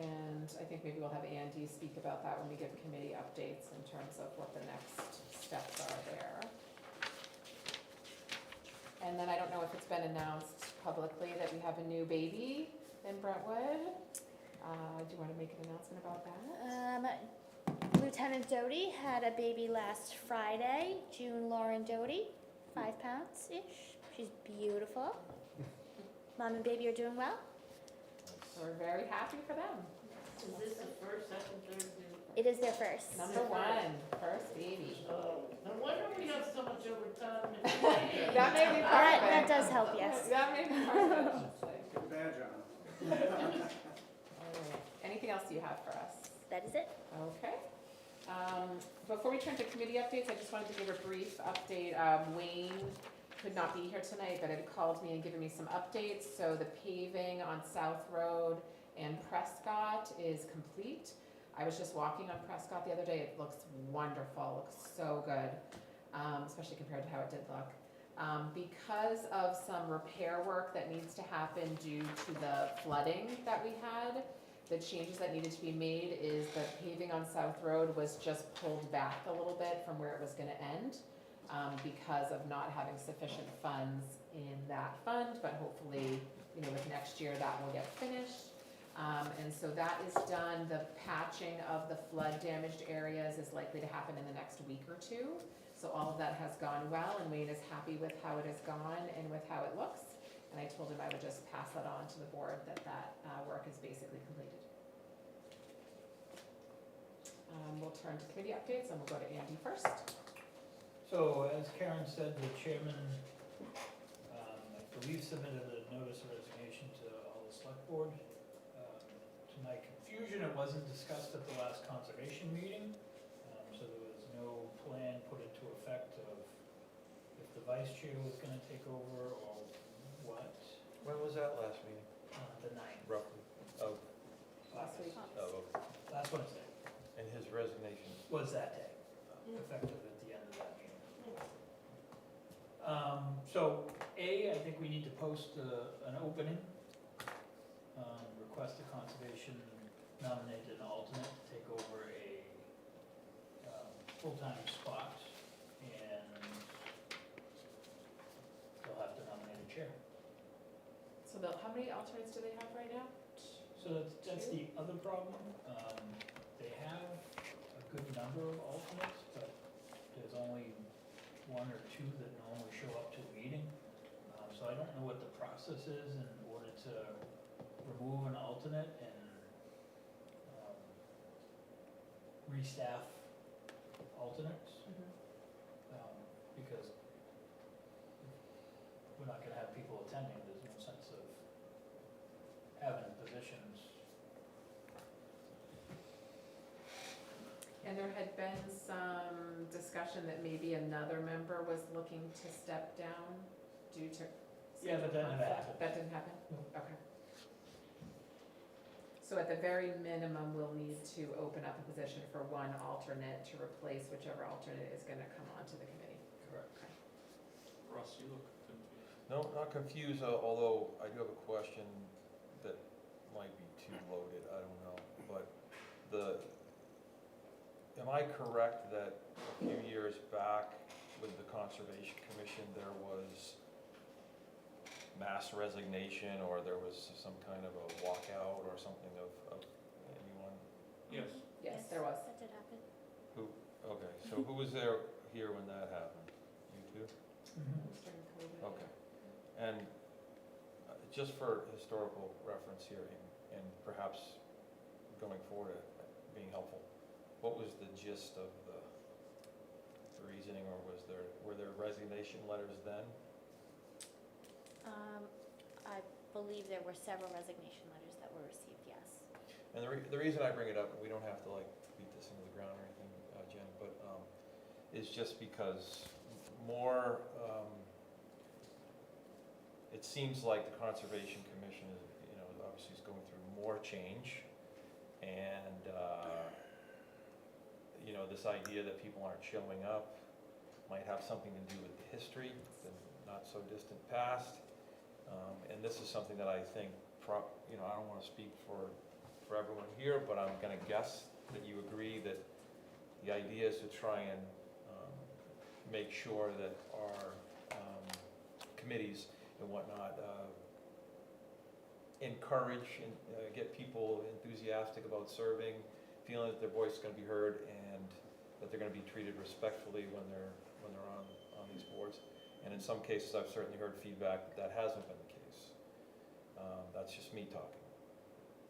And I think maybe we'll have Andy speak about that when we give committee updates in terms of what the next steps are there. And then I don't know if it's been announced publicly that we have a new baby in Brentwood. Do you want to make an announcement about that? Lieutenant Doty had a baby last Friday, June Lauren Doty, 5 pounds-ish. She's beautiful. Mom and baby are doing well. So we're very happy for them. Is this the first, second, third, It is their first. Number 1, first baby. Oh, no wonder we have so much overtime. That may be part of That it. does help, yes. That may be part of it. Good badge on. All right. Anything else you have for us? That is it. Okay. Before we turn to committee updates, I just wanted to give a brief update. Wayne could not be here tonight, but had called me and given me some updates. So the paving on South Road and Prescott is complete. I was just walking on Prescott the other day. It looks wonderful, looks so good, especially compared to how it did look. Because of some repair work that needs to happen due to the flooding that we had, the changes that needed to be made is the paving on South Road was just pulled back a little bit from where it was gonna end, because of not having sufficient funds in that fund, but hopefully, with next year that will get finished. And so that is done. The patching of the flood damaged areas is likely to happen in the next week or 2. So all of that has gone well, and Wayne is happy with how it has gone and with how it looks. And I told him I would just pass that on to the board, that work is basically completed. We'll turn to committee updates, and we'll go to Andy first. So as Karen said, the chairman, I believe, submitted a notice of resignation to all the select board. To my confusion, it wasn't discussed at the last conservation meeting, so there was no plan put into effect of if the vice chair was gonna take over or what. When was that last meeting? The 9th. Roughly. Oh, Last week. oh, okay. Last Wednesday And his resignation. was that day, effective at the end of that meeting. So, I think we need to post an opening, request a conservation nominate an alternate to take over a full-time spot, and they'll have to nominate a chair. So how many alternates do they have right now? So that's the other problem. They have a good number of alternates, but there's only 1 or 2 that normally show up to a meeting. So I don't know what the process is in order to remove an alternate and restaff alternates. Because we're not gonna have people attending, there's no sense of having positions. And there had been some discussion that maybe another member was looking to step down due to. Yeah, but that never conflict. happened. That didn't happen? No. Okay. So at the very minimum, we'll need to open up a position for one alternate to replace whichever alternate is gonna come onto the committee. Correct. Russ, you look confused. No, not confused, although I do have a question that might be too loaded, I don't know. But am I correct that a few years back with the Conservation Commission, there was mass resignation, or there was some kind of a walkout or something of anyone? Yes. Yes, there was. That did happen. Okay, so who was there here when that happened? You two? During COVID. Okay. And just for historical reference here, and perhaps going forward being helpful, what was the gist of the reasoning, or were there resignation letters then? I believe there were several resignation letters that were received, yes. And the reason I bring it up, and we don't have to like beat this into the ground or anything, Jen, but is just because more, it seems like the Conservation Commission is, obviously is going through more change, and this idea that people aren't showing up might have something to do with the history, the not so distant past. And this is something that I think, I don't want to speak for everyone here, but I'm going to guess that you agree that the idea is to try and make sure that our committees and whatnot encourage and get people enthusiastic about serving, feeling that their voice is going to be heard, and that they're going to be treated respectfully when they're on these boards. And in some cases, I've certainly heard feedback that hasn't been the case. That's just me talking,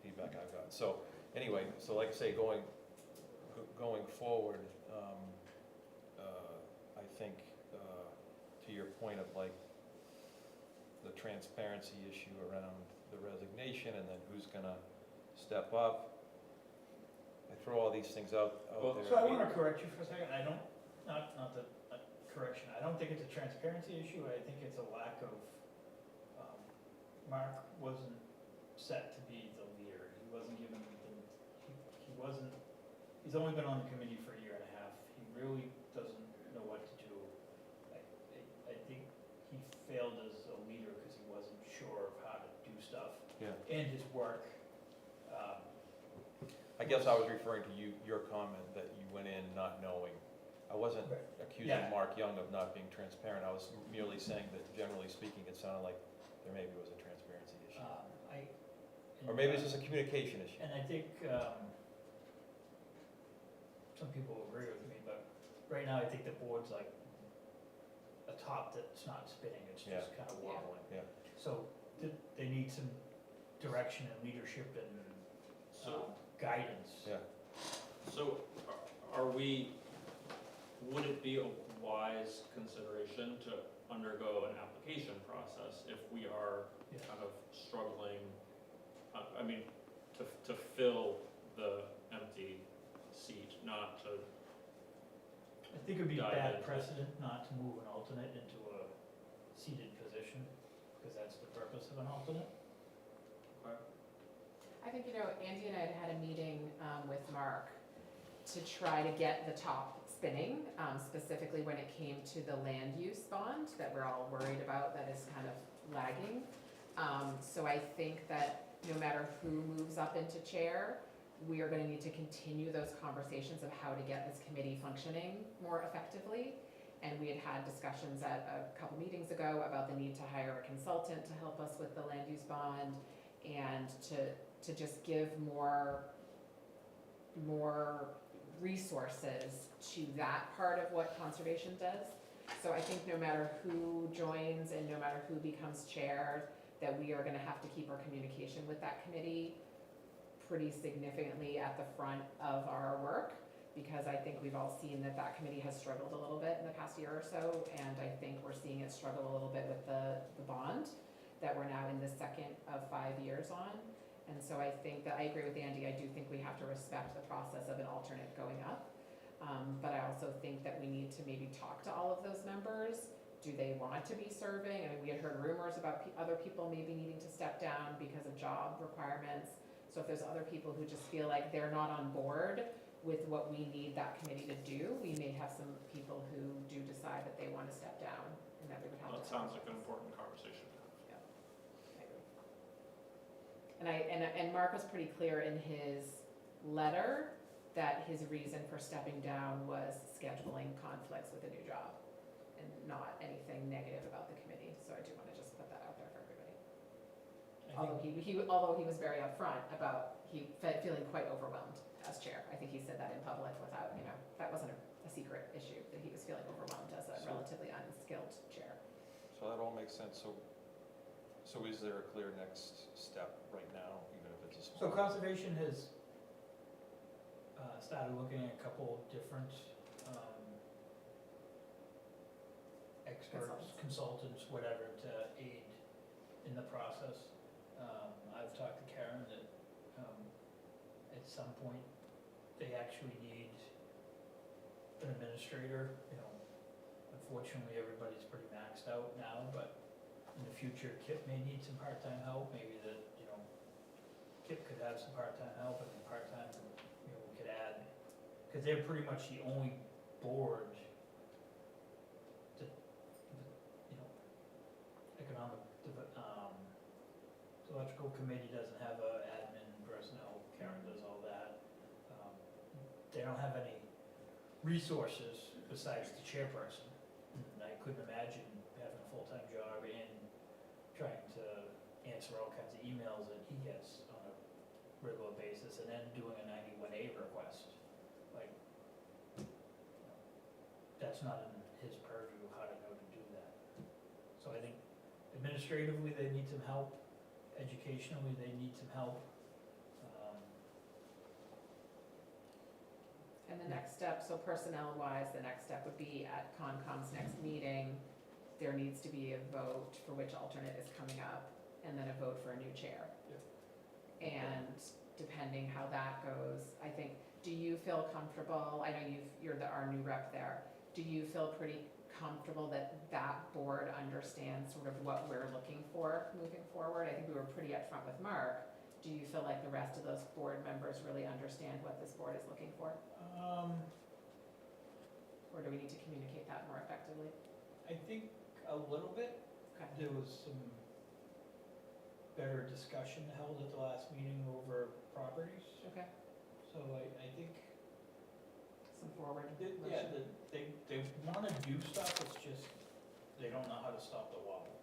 feedback I've gotten. So anyway, so like I say, going forward, I think to your point of like the transparency issue around the resignation, and then who's gonna step up. I throw all these things out there. So I wanna correct you for a second, I don't, not the correction, I don't think it's a transparency issue, I think it's a lack of, Mark wasn't set to be the leader, he wasn't given, he wasn't, he's only been on the committee for a year and a half, he really doesn't know what to do. I think he failed as a leader because he wasn't sure of how to do stuff. Yeah. And his work, I guess I was referring to your comment that you went in not knowing. I wasn't accusing Yeah. Mark Young of not being transparent. I was merely saying that generally speaking, it sounded like there maybe was a transparency issue. Or maybe it's just a communication issue. And I think, some people agree with me, but right now I think the board's like a top that's not spinning, it's just kind of wobbling. Yeah. So they need some direction and leadership and guidance. Yeah. So would it be a wise consideration to undergo an application process if we are Yeah. kind of struggling, to fill the empty seat, not to, I think it would be a Dive bad into it. precedent not to move an alternate into a seated position, because that's the purpose of an alternate. I think, Andy and I had a meeting with Mark to try to get the top spinning, specifically when it came to the land use bond that we're all worried about that is kind of lagging. So I think that no matter who moves up into chair, we are gonna need to continue those conversations of how to get this committee functioning more effectively. And we had discussions at a couple meetings ago about the need to hire a consultant to help us with the land use bond, and to just give more resources to that part of what conservation does. So I think no matter who joins and no matter who becomes chair, that we are gonna have to keep our communication with that committee pretty significantly at the front of our work, because I think we've all seen that that committee has struggled a little bit in the past year or so, and I think we're seeing it struggle a little bit with the bond that we're now in the second of 5 years on. And so I think that, I agree with Andy, I do think we have to respect the process of an alternate going up. But I also think that we need to maybe talk to all of those members. Do they want to be serving? I mean, we had heard rumors about other people maybe needing to step down because of job requirements. So if there's other people who just feel like they're not on board with what we need that committee to do, we may have some people who do decide that they wanna step down and that we would have to. That sounds like an important conversation. I agree. And Mark was pretty clear in his letter that his reason for stepping down was scheduling conflicts with a new job and not anything negative about the committee, so I do wanna just put that out there for everybody. Although he was very upfront about, feeling quite overwhelmed as chair. I think he said that in public without, that wasn't a secret issue, that he was feeling overwhelmed as a relatively unskilled chair. So that all makes sense, so is there a clear next step right now, even if it's a So small? conservation has started looking at a couple different experts, consultants, whatever, to aid in the process. I've talked to Karen that at some point, they actually need an administrator. Unfortunately, everybody's pretty maxed out now, but in the future, Kip may need some part-time help, maybe that, Kip could have some part-time help, and then part-time, we could add, because they're pretty much the only board that, economic, the electrical committee doesn't have a admin personnel, Karen does all that. They don't have any resources besides the chairperson. And I couldn't imagine having a full-time job and trying to answer all kinds of emails that he gets on a regular basis, and then doing a 91A request. Like, that's not in his purview, how to know to do that. So I think administratively, they need some help. Educationally, they need some help. And the next step, so personnel-wise, the next step would be at Concom's next meeting, there needs to be a vote for which alternate is coming up, and then a vote for a new chair. And depending how that goes, I think, do you feel comfortable, I know you're our new rep there, do you feel pretty comfortable that that board understands sort of what we're looking for moving forward? I think we were pretty upfront with Mark. Do you feel like the rest of those board members really understand what this board is looking for? Or do we need to communicate that more effectively? I think a little bit. Okay. There was some better discussion held at the last meeting over properties. Okay, So I think, some forward yeah, motion. they want to do stuff, it's just, they don't know how to stop the wobble.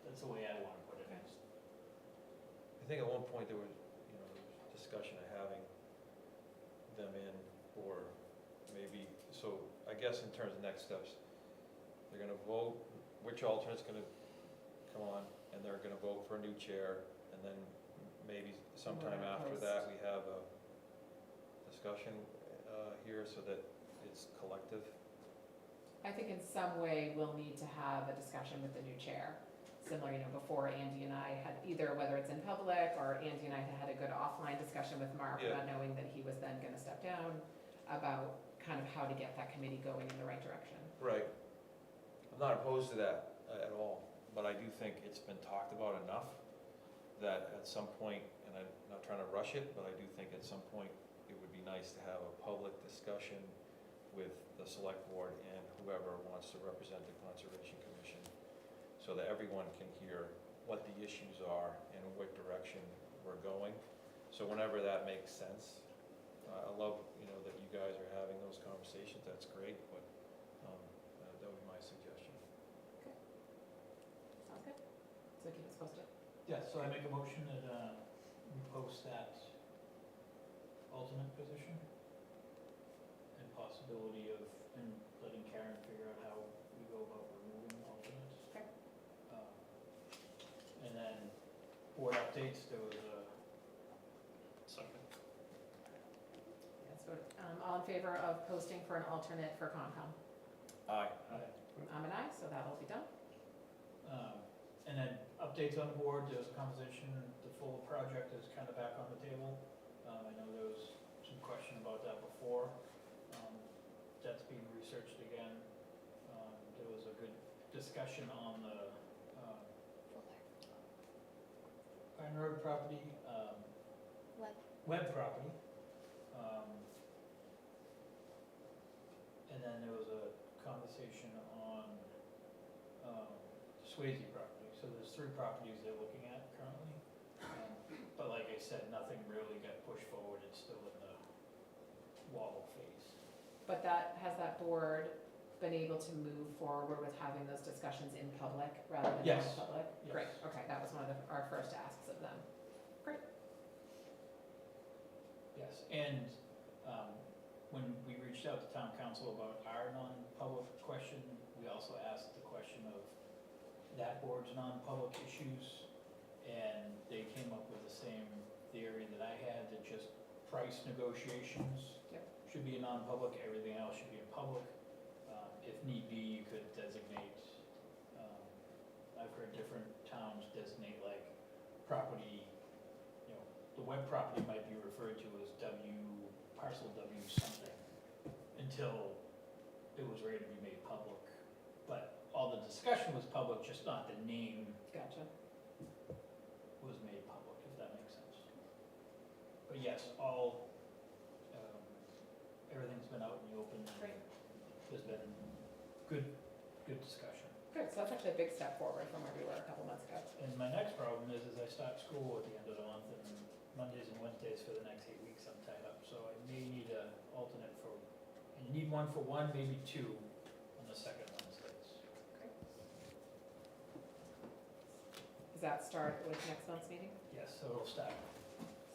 That's the way I want to put it. I think at one point there was, discussion of having them in, or maybe, so I guess in terms of next steps, they're gonna vote which alternate's gonna come on, and they're gonna vote for a new chair, and then maybe sometime We're gonna after post. that, we have a discussion here so that it's collective. I think in some way we'll need to have a discussion with the new chair. Similar, before Andy and I had either, whether it's in public or Andy and I had a good offline discussion with Mark Yeah. about knowing that he was then gonna step down, about kind of how to get that committee going in the right direction. Right. I'm not opposed to that at all, but I do think it's been talked about enough that at some point, and I'm not trying to rush it, but I do think at some point it would be nice to have a public discussion with the select board and whoever wants to represent the Conservation Commission, so that everyone can hear what the issues are and what direction we're going. So whenever that makes sense, I love, that you guys are having those conversations, that's great, but that would be my suggestion. Sounds good? So keep us posted. Yeah, so I make a motion that we post that alternate position and possibility of, and letting Karen figure out how we go about removing alternates. Okay. And then board updates, there was a, Second. Yes, vote. All in favor of posting for an alternate for Concom? Aye. I'm an aye, so that'll be done. and then updates on the board, there was a conversation, the full project is kind of back on the table. I know there was some question about that before. That's being researched again. There was a good discussion on the, Pine Road property, What? web property. And then there was a conversation on, Swayze property, so there's 3 properties they're looking at currently. But like I said, nothing really got pushed forward, it's still in the wall phase. But has that board been able to move forward with having those discussions in public rather than Yes. non-public? Yes. Great, okay, that was one of our first asks of them. Yes, and when we reached out to town council about our non-public question, we also asked the question of that board's non-public issues, and they came up with the same theory that I had, that just price negotiations Yep. should be a non-public, everything else should be a public. If need be, you could designate, I've heard different towns designate like property, the web property might be referred to as parcel W something, until it was ready to be made public. But all the discussion was public, just not the name Gotcha. was made public, if that makes sense. But yes, everything's been out in the open. Great. There's been good discussion. Good, so that's actually a big step forward from where we were a couple months ago. And my next problem is I start school at the end of the month, and Mondays and Wednesdays for the next 8 weeks I'm tied up, so I may need an alternate and you need one for one, maybe 2 on the second Wednesdays. Does that start with next month's meeting? Yes, so it'll start,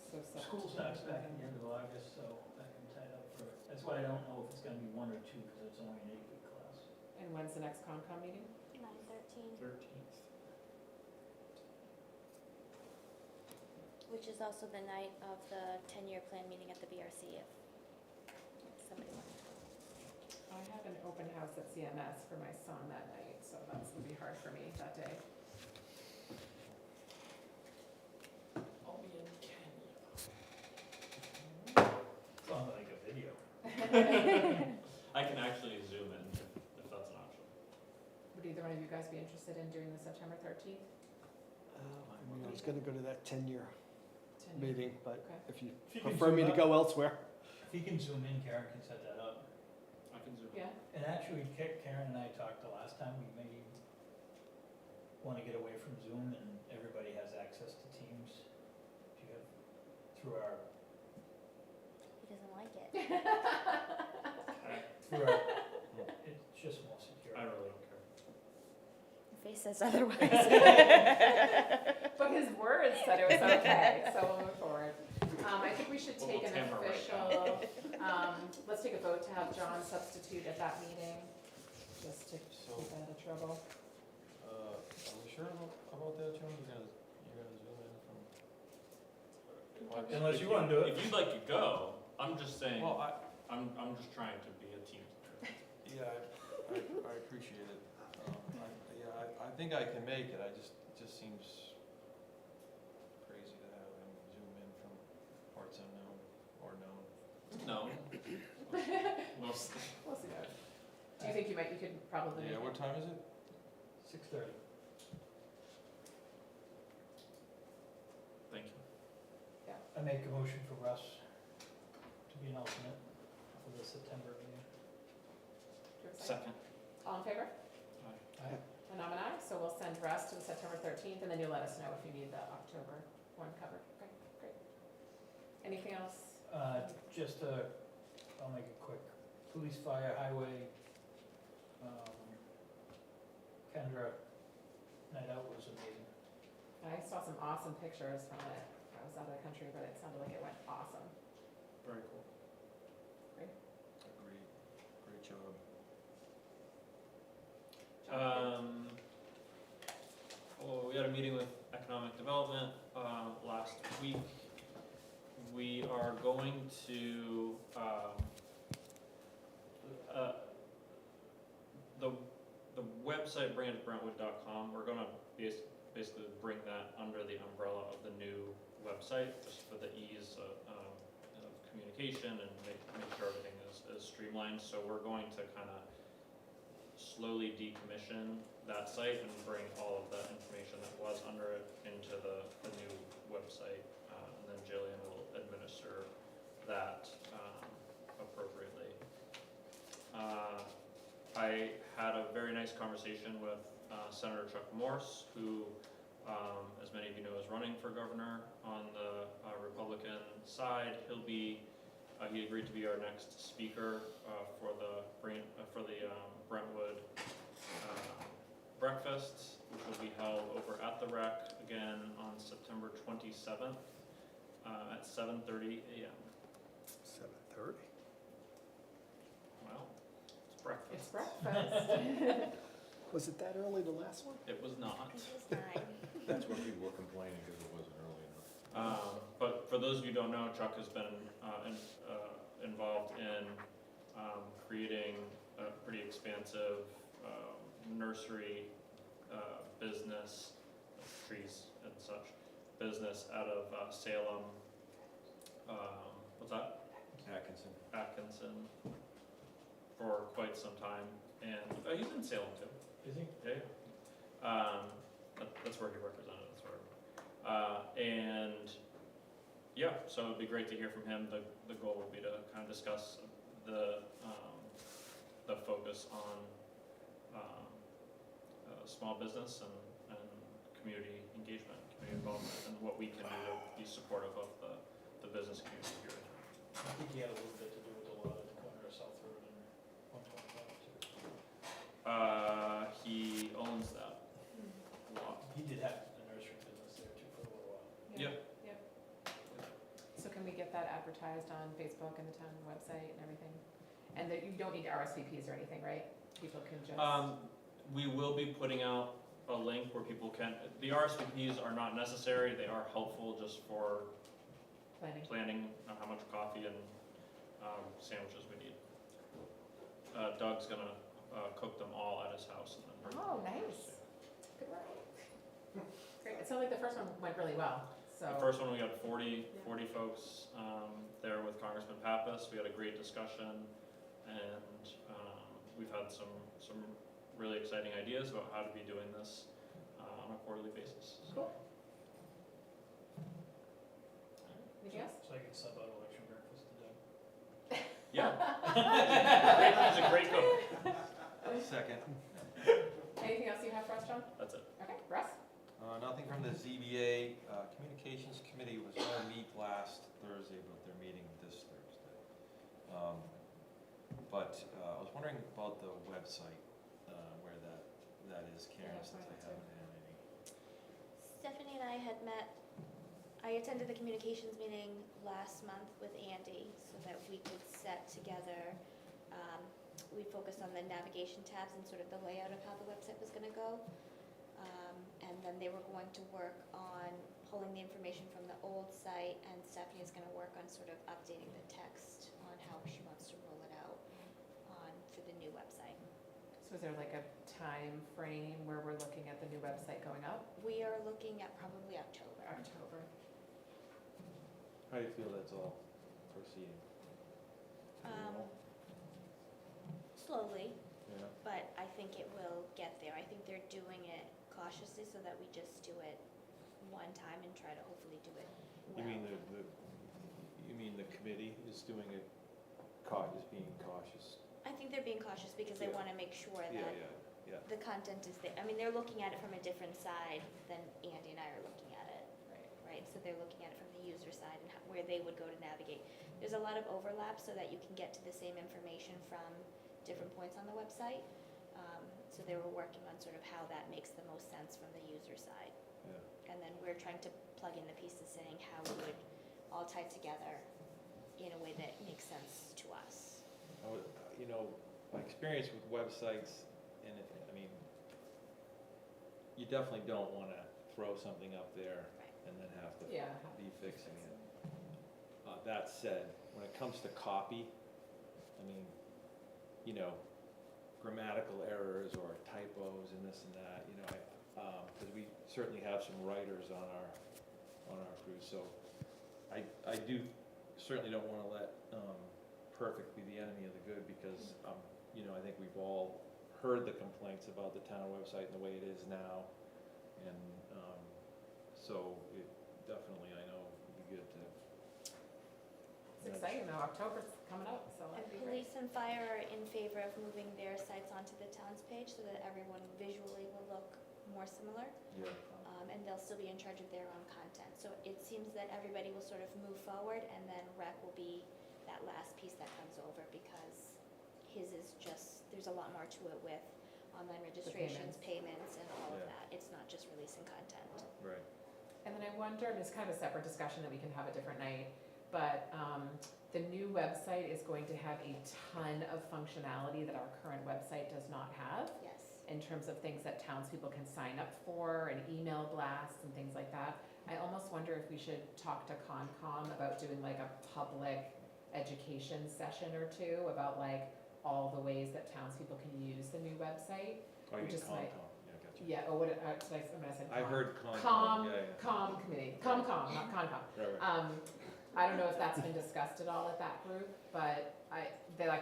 So school starts back at the end of August, so I'm tied up for, that's why I don't know if it's gonna be 1 or 2, because it's only an 8-week class. And when's the next Concom meeting? 9/13, 13th. which is also the night of the 10-year plan meeting at the BRC, if somebody wants to go. I have an open house at CMS for my son that night, so that's gonna be hard for me that day. I'll be in Kenya. Sounds like a video. I can actually zoom in if that's an option. Would either one of you guys be interested in doing the September 13th? I was gonna go to that 10-year meeting, but Okay. if you If you can prefer me zoom to go elsewhere. If you can zoom in, Karen can set that up. I can zoom. Yeah, And actually, Karen and I talked the last time, we may want to get away from Zoom and everybody has access to Teams. Do you have, through our, He doesn't like it. it's just more secure. I really don't care. Your face says otherwise. but his words said it was okay, so we'll move forward. I think we should We'll take an camera right official, let's take a vote to have John substitute at that meeting, just to keep out of trouble. Are we sure about that, John? You're gonna zoom in from? Unless you want to do it. If you'd like to go, I'm just saying, Well, I'm just trying to be a team player. yeah, I appreciate it. I think I can make it, it just seems crazy to have him zoom in from parts unknown or known. No. We'll see. We'll see that. Do you think you could probably make Yeah, it? what time is it? 6:30. Thank you. I make a motion for Russ to be an alternate for the September meeting. Do you have a second? All in favor? Aye. And I'm an aye, so we'll send Russ to the September 13th, and then you'll let us know if you need the October one covered. Okay, great. Anything else? I'll make it quick. Police, fire, highway, Kendra night out was amazing. I saw some awesome pictures from it. I was out of the country, but it sounded like it went awesome. Very cool. Agreed. Great job. We had a meeting with economic development last week. We are going to the website brandedbrentwood.com. We're going to basically bring that under the umbrella of the new website, just for the ease of communication and make sure everything is streamlined. So we're going to kind of slowly decommission that site and bring all of the information that was under it into the new website, and then Jillian will administer that appropriately. I had a very nice conversation with Senator Chuck Morse, who, as many of you know, is running for governor on the Republican side. He agreed to be our next speaker for the Brentwood breakfast, which will be held over at the Rec again on September 27th at 7:30 a.m. 7:30. Well, it's breakfast. It's breakfast. Was it that early, the last one? It was not. It was 9. That's what people were complaining because it wasn't early enough. But for those of you who don't know, Chuck has been involved in creating a pretty expansive nursery business, trees and such, business out of Salem. What's that? Atkinson for quite some time, and he's in Salem too. Is he? Yeah. That's where he represented. That's where. And yeah, so it'd be great to hear from him. The goal would be to kind of discuss the focus on small business and community engagement, community involvement, and what we can do to be supportive of the business community here. I think he had a little bit to do with the lot at the corner of South Road and 125 too. He owns that lot. He did have a nursery business there too for a little while. Yep. So can we get that advertised on Facebook and the town website and everything? And that you don't need RSVPs or anything, right? People can just. We will be putting out a link where people can, the RSVPs are not necessary, they are helpful just for planning how much coffee and sandwiches we need. Doug's gonna cook them all at his house and then bring them. Oh, nice. Good work. Great. It sounded like the first one went really well, so. The first one, we got 40 folks there with Congressman Pappas. We had a great discussion, and we've had some really exciting ideas about how to be doing this on a quarterly basis. Cool. Anything else? So I can sub out election breakfast to Doug. Yeah. He's a great cook. Second. Anything else you have for us, John? That's it. Okay, Russ? Nothing from the ZBA. Communications Committee was going to meet last Thursday, but they're meeting this Thursday. But I was wondering about the website, where that is, Karen, Yeah, since I mine haven't had any. Stephanie and I had met, I attended the communications meeting last month with Andy so that we could set together, we focused on the navigation tabs and sort of the layout of how the website was gonna go. And then they were going to work on pulling the information from the old site, and Stephanie is gonna work on sort of updating the text on how she wants to roll it out for the new website. So is there like a time frame where we're looking at the new website going up? We are looking at probably October. October. How do you feel that's all proceeding? Slowly, Yeah. but I think it will get there. I think they're doing it cautiously so that we just do it one time and try to hopefully do it well. You mean the committee is doing it, is being cautious? I think they're being cautious because they Yeah. want to make sure Yeah, that yeah. the content is there. I mean, they're looking at it from a different side than Andy and I are looking at it, right? So they're looking at it from the user side and where they would go to navigate. There's a lot of overlap so that you can get to the same information from different points on the website. So they were working on sort of how that makes the most sense from the user side. Yeah. And then we're trying to plug in the pieces saying how we would all tie together in a way that makes sense to us. My experience with websites, you definitely don't want to throw something up there and then have to Yeah. be fixing it. That said, when it comes to copy, grammatical errors or typos and this and that, because we certainly have some writers on our crew, so I do certainly don't want to let perfect be the enemy of the good, because I think we've all heard the complaints about the town website and the way it is now, and so definitely, I know, it'd be good to. It's exciting though, October's coming up, so And that'd be great. police and fire are in favor of moving their sites onto the town's page so that everyone visually will look more similar. Yeah. And they'll still be in charge of their own content. So it seems that everybody will sort of move forward and then rec will be that last piece that comes over because his is just, there's a lot more to it with online registrations, payments and all of Yeah. that. It's not just releasing content. Right. And then I wonder, and it's kind of a separate discussion that we can have a different night, but the new website is going to have a ton of functionality that our current website does not have, Yes. in terms of things that townspeople can sign up for and email blasts and things like that. I almost wonder if we should talk to Concom about doing like a public education session or two about like all the ways that townspeople can use the new website. Oh, you mean Just like- Concom, yeah, gotcha. Yeah, oh, what, I said I Con. heard Concom, Com, yeah, yeah. Com committee, Comcom, not Concom. Right, right. I don't know if that's been discussed at all at that group, but I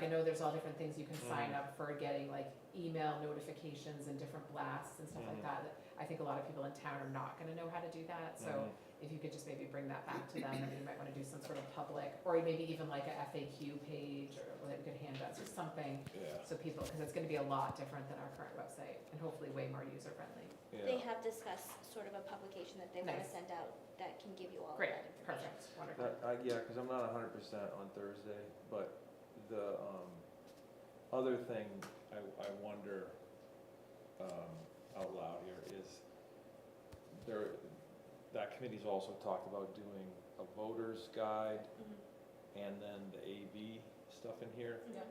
know there's all different things you can sign up for, getting like email notifications and different blasts and stuff like that. I think a lot of people in town are not gonna know how to do that, so if you could just maybe bring that back to them, and you might wanna do some sort of public, or maybe even like a FAQ page, or like we could hand out or something, Yeah, so people, because it's gonna be a lot different than our current website, and hopefully way more user-friendly. They yeah. have discussed sort of a publication that they want to Nice. send out that can give you all of Great, that information. perfect, wonderful. Yeah, cause I'm not 100% on Thursday, but the, other thing I wonder, out loud here is, that committee's also talked about doing a voter's guide and then the AV stuff in here. Yeah.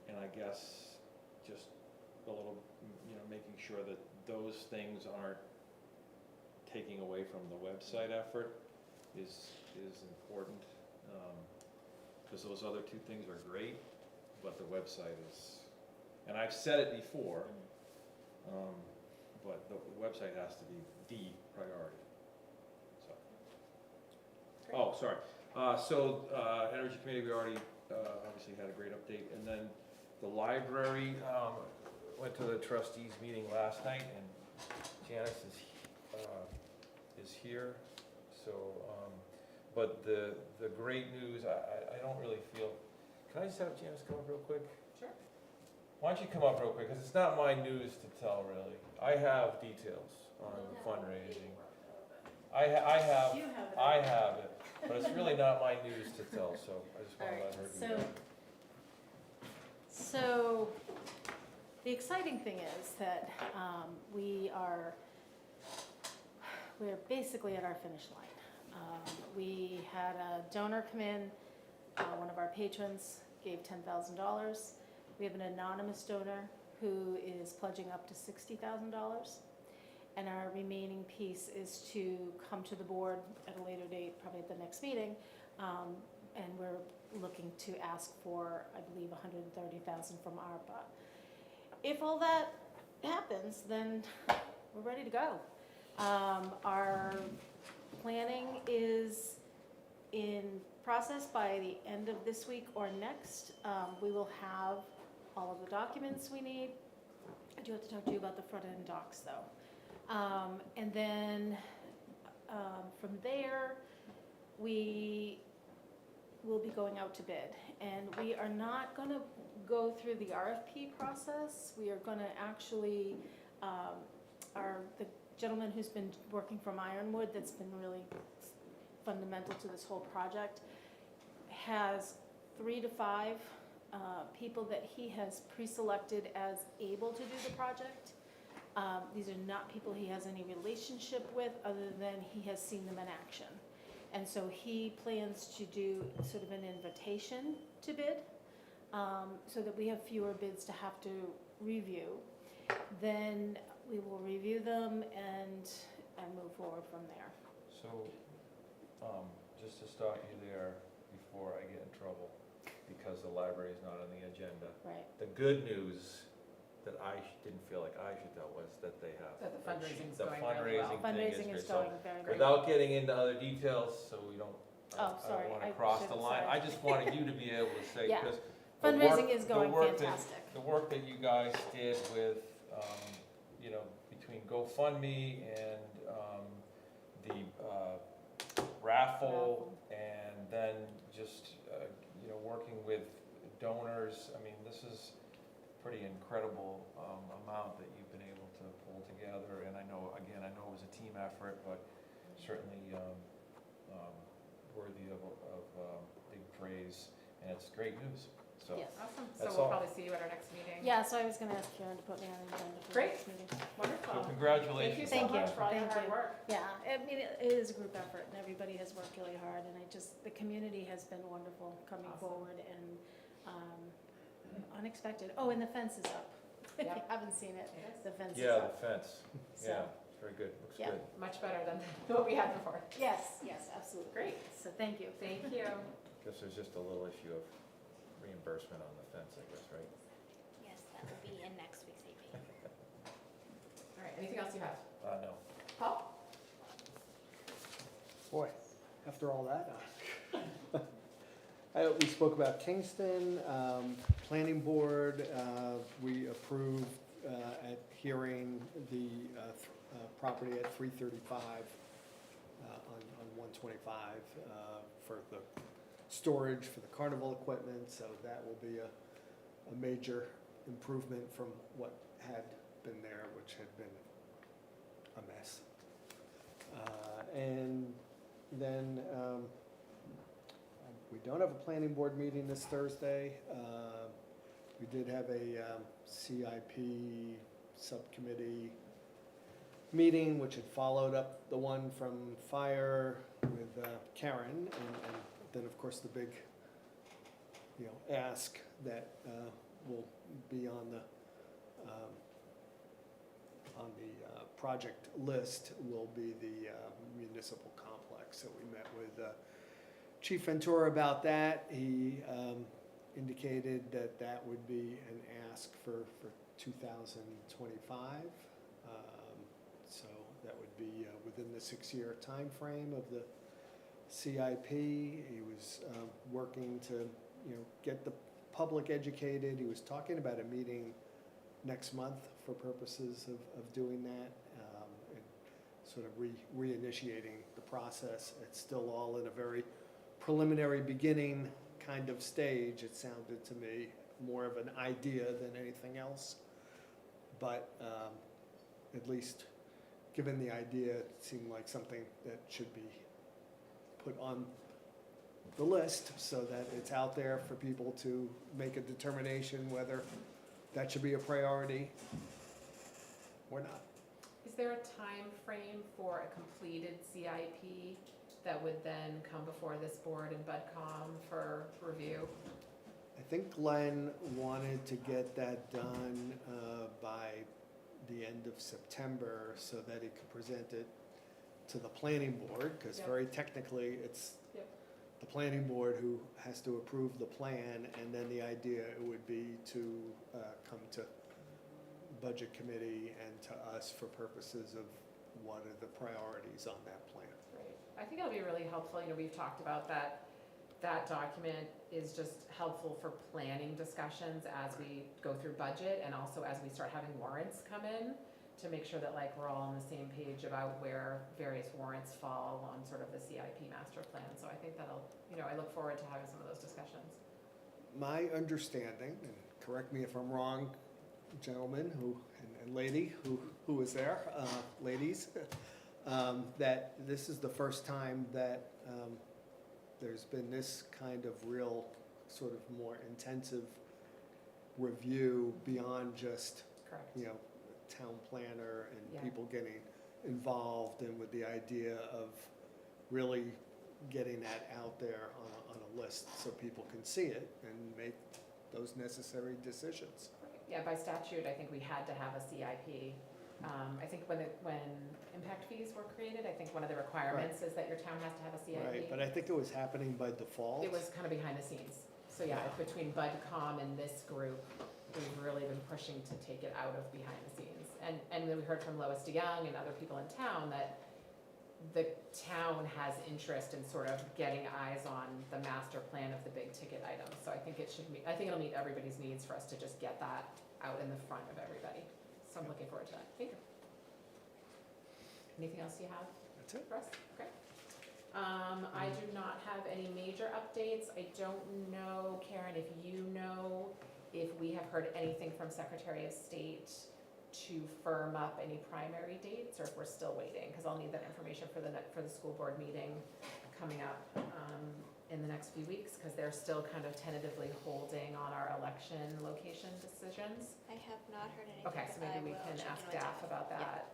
And I guess just a little, making sure that those things aren't taking away from the website effort is important. Because those other two things are great, but the website is, and I've said it before, but the website has to be the priority, so. Oh, sorry. Energy Committee, we already obviously had a great update. And then the library, went to the trustees meeting last night, and Janice is here. So, but the great news, I don't really feel, can I just have Janice come up real quick? Sure. Why don't you come up real quick, because it's not my news to tell, really. I have details on the fundraising. I have it, but it's really not my news to tell, so I just want to let her do that. So, the exciting thing is that we're basically at our finish line. We had a donor come in, one of our patrons gave $10,000. We have an anonymous donor who is pledging up to $60,000. And our remaining piece is to come to the board at a later date, probably at the next meeting. And we're looking to ask for, I believe, $130,000 from ARPA. If all that happens, then we're ready to go. Our planning is in process. By the end of this week or next, we will have all of the documents we need. I do have to talk to you about the front end docs though. And then from there, we will be going out to bid. And we are not going to go through the RFP process. We are going to actually, the gentleman who's been working from Ironwood, that's been really fundamental to this whole project, has 3 to 5 people that he has pre-selected as able to do the project. These are not people he has any relationship with other than he has seen them in action. And so he plans to do sort of an invitation to bid, so that we have fewer bids to have to review. Then we will review them and move forward from there. So, just to stop you there before I get in trouble, because the library is not on the agenda. Right. The good news that I didn't feel like I should tell was that they have. That the fundraising's the going really well. fundraising thing Fundraising is great. So, going very, very well. without getting into other details, so we don't, Oh, I sorry, don't I wanna cross the should've line. said. I just wanted you to be able to say, Yeah. because Fundraising is going fantastic. The work that you guys did with, between GoFundMe and, the raffle, and then just, working with donors. I mean, this is pretty incredible amount that you've been able to pull together, and I know it was a team effort, but certainly worthy of big praise, and it's great news, so. Yes. Awesome, so That's we'll all. probably see you at our next meeting. Yeah, so I was gonna ask Karen to put me on the agenda for the Great. next meeting. Wonderful. So congratulations. Thank you so Thank you. much for all your Thank hard you. work. Yeah, I mean, it is a group effort and everybody has worked really hard and the community has been wonderful coming Awesome. forward and, unexpected. Oh, and the fence is up. If you Yep. haven't seen it, It is. the fence is Yeah, up. the fence, So- yeah, it's very good, looks Yeah. good. Much better than what we had before. Yes, absolutely. Great. So thank you. Thank you. Guess there's just a little issue of reimbursement on the fence, I guess, right? Yes, that will be in next week's AP. All right, anything else you have? No. Paul? Boy, after all that. We spoke about Kingston, planning board, we approved at hearing the property at 335 on 125 for the storage for the carnival equipment, so that will be a major improvement from what had been there, which had been a mess. And then we don't have a planning board meeting this Thursday. We did have a CIP subcommittee meeting, which had followed up the one from fire with Karen, and then of course the big, ask that will be on the project list will be the municipal complex. So we met with Chief Ventura about that. He indicated that that would be an ask for 2025. So that would be within the 6-year time frame of the CIP. He was working to get the public educated. He was talking about a meeting next month for purposes of doing that, and sort of reinitiating the process. It's still all in a very preliminary beginning kind of stage. It sounded to me more of an idea than anything else. But at least given the idea, it seemed like something that should be put on the list so that it's out there for people to make a determination whether that should be a priority or not. Is there a time frame for a completed CIP that would then come before this board and BudCom for review? I think Glenn wanted to get that done by the end of September so that he could present it to the planning board, because Yep. very technically, it's Yep. the planning board who has to approve the plan, and then the idea would be to come to budget committee and to us for purposes of what are the priorities on that plan. Great. I think it'll be really helpful, we've talked about that document is just helpful for planning discussions as we go through budget and also as we start having warrants come in, to make sure that we're all on the same page about where various warrants fall on sort of the CIP master plan. So I think that'll, I look forward to having some of those discussions. My understanding, and correct me if I'm wrong, gentlemen and lady who was there, ladies, that this is the first time that there's been this kind of real sort of more intensive review beyond just, Correct. town planner and Yeah. people getting involved, and with the idea of really getting that out there on a list so people can see it and make those necessary decisions. Yeah, by statute, I think we had to have a CIP. I think when impact fees were created, I think one of the requirements is that your town has to have a CIP. Right, but I think it was happening by default. It was kind of behind the scenes. So yeah, between BudCom and this group, we've really been pushing to take it out of behind the scenes. And then we heard from Lois DeYoung and other people in town that the town has interest in sort of getting eyes on the master plan of the big ticket items. So I think it'll meet everybody's needs for us to just get that out in the front of everybody. So I'm looking forward to that. Thank you. Anything else you have That's it. for us? Okay. I do not have any major updates. I don't know, Karen, if you know if we have heard anything from Secretary of State to firm up any primary dates, or if we're still waiting, because I'll need that information for the school board meeting coming up, in the next few weeks, because they're still kind of tentatively holding on our election location decisions. I have not heard anything. Okay, so but I maybe we will can check ask in with staff Jeff. about Yeah. that,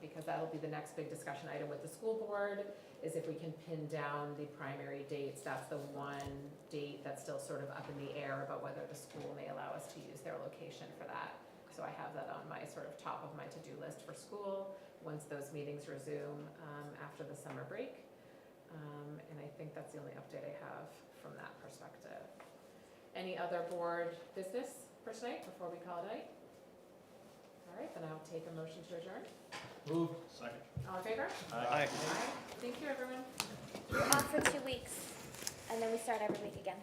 because that'll be the next big discussion item with the school board, is if we can pin down the primary dates. That's the one date that's still sort of up in the air about whether the school may allow us to use their location for that. So I have that on my sort of top of my to-do list for school, once those meetings resume, after the summer break. And I think that's the only update I have from that perspective. Any other board business for tonight before we call it a night? All right, then I'll take a motion to adjourn. Move. Second. All in favor? Aye. Aye. Thank you, everyone. We're off for 2 weeks, and then we start every week again.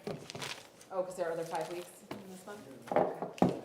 Oh, because there are other 5 weeks in this month? Okay.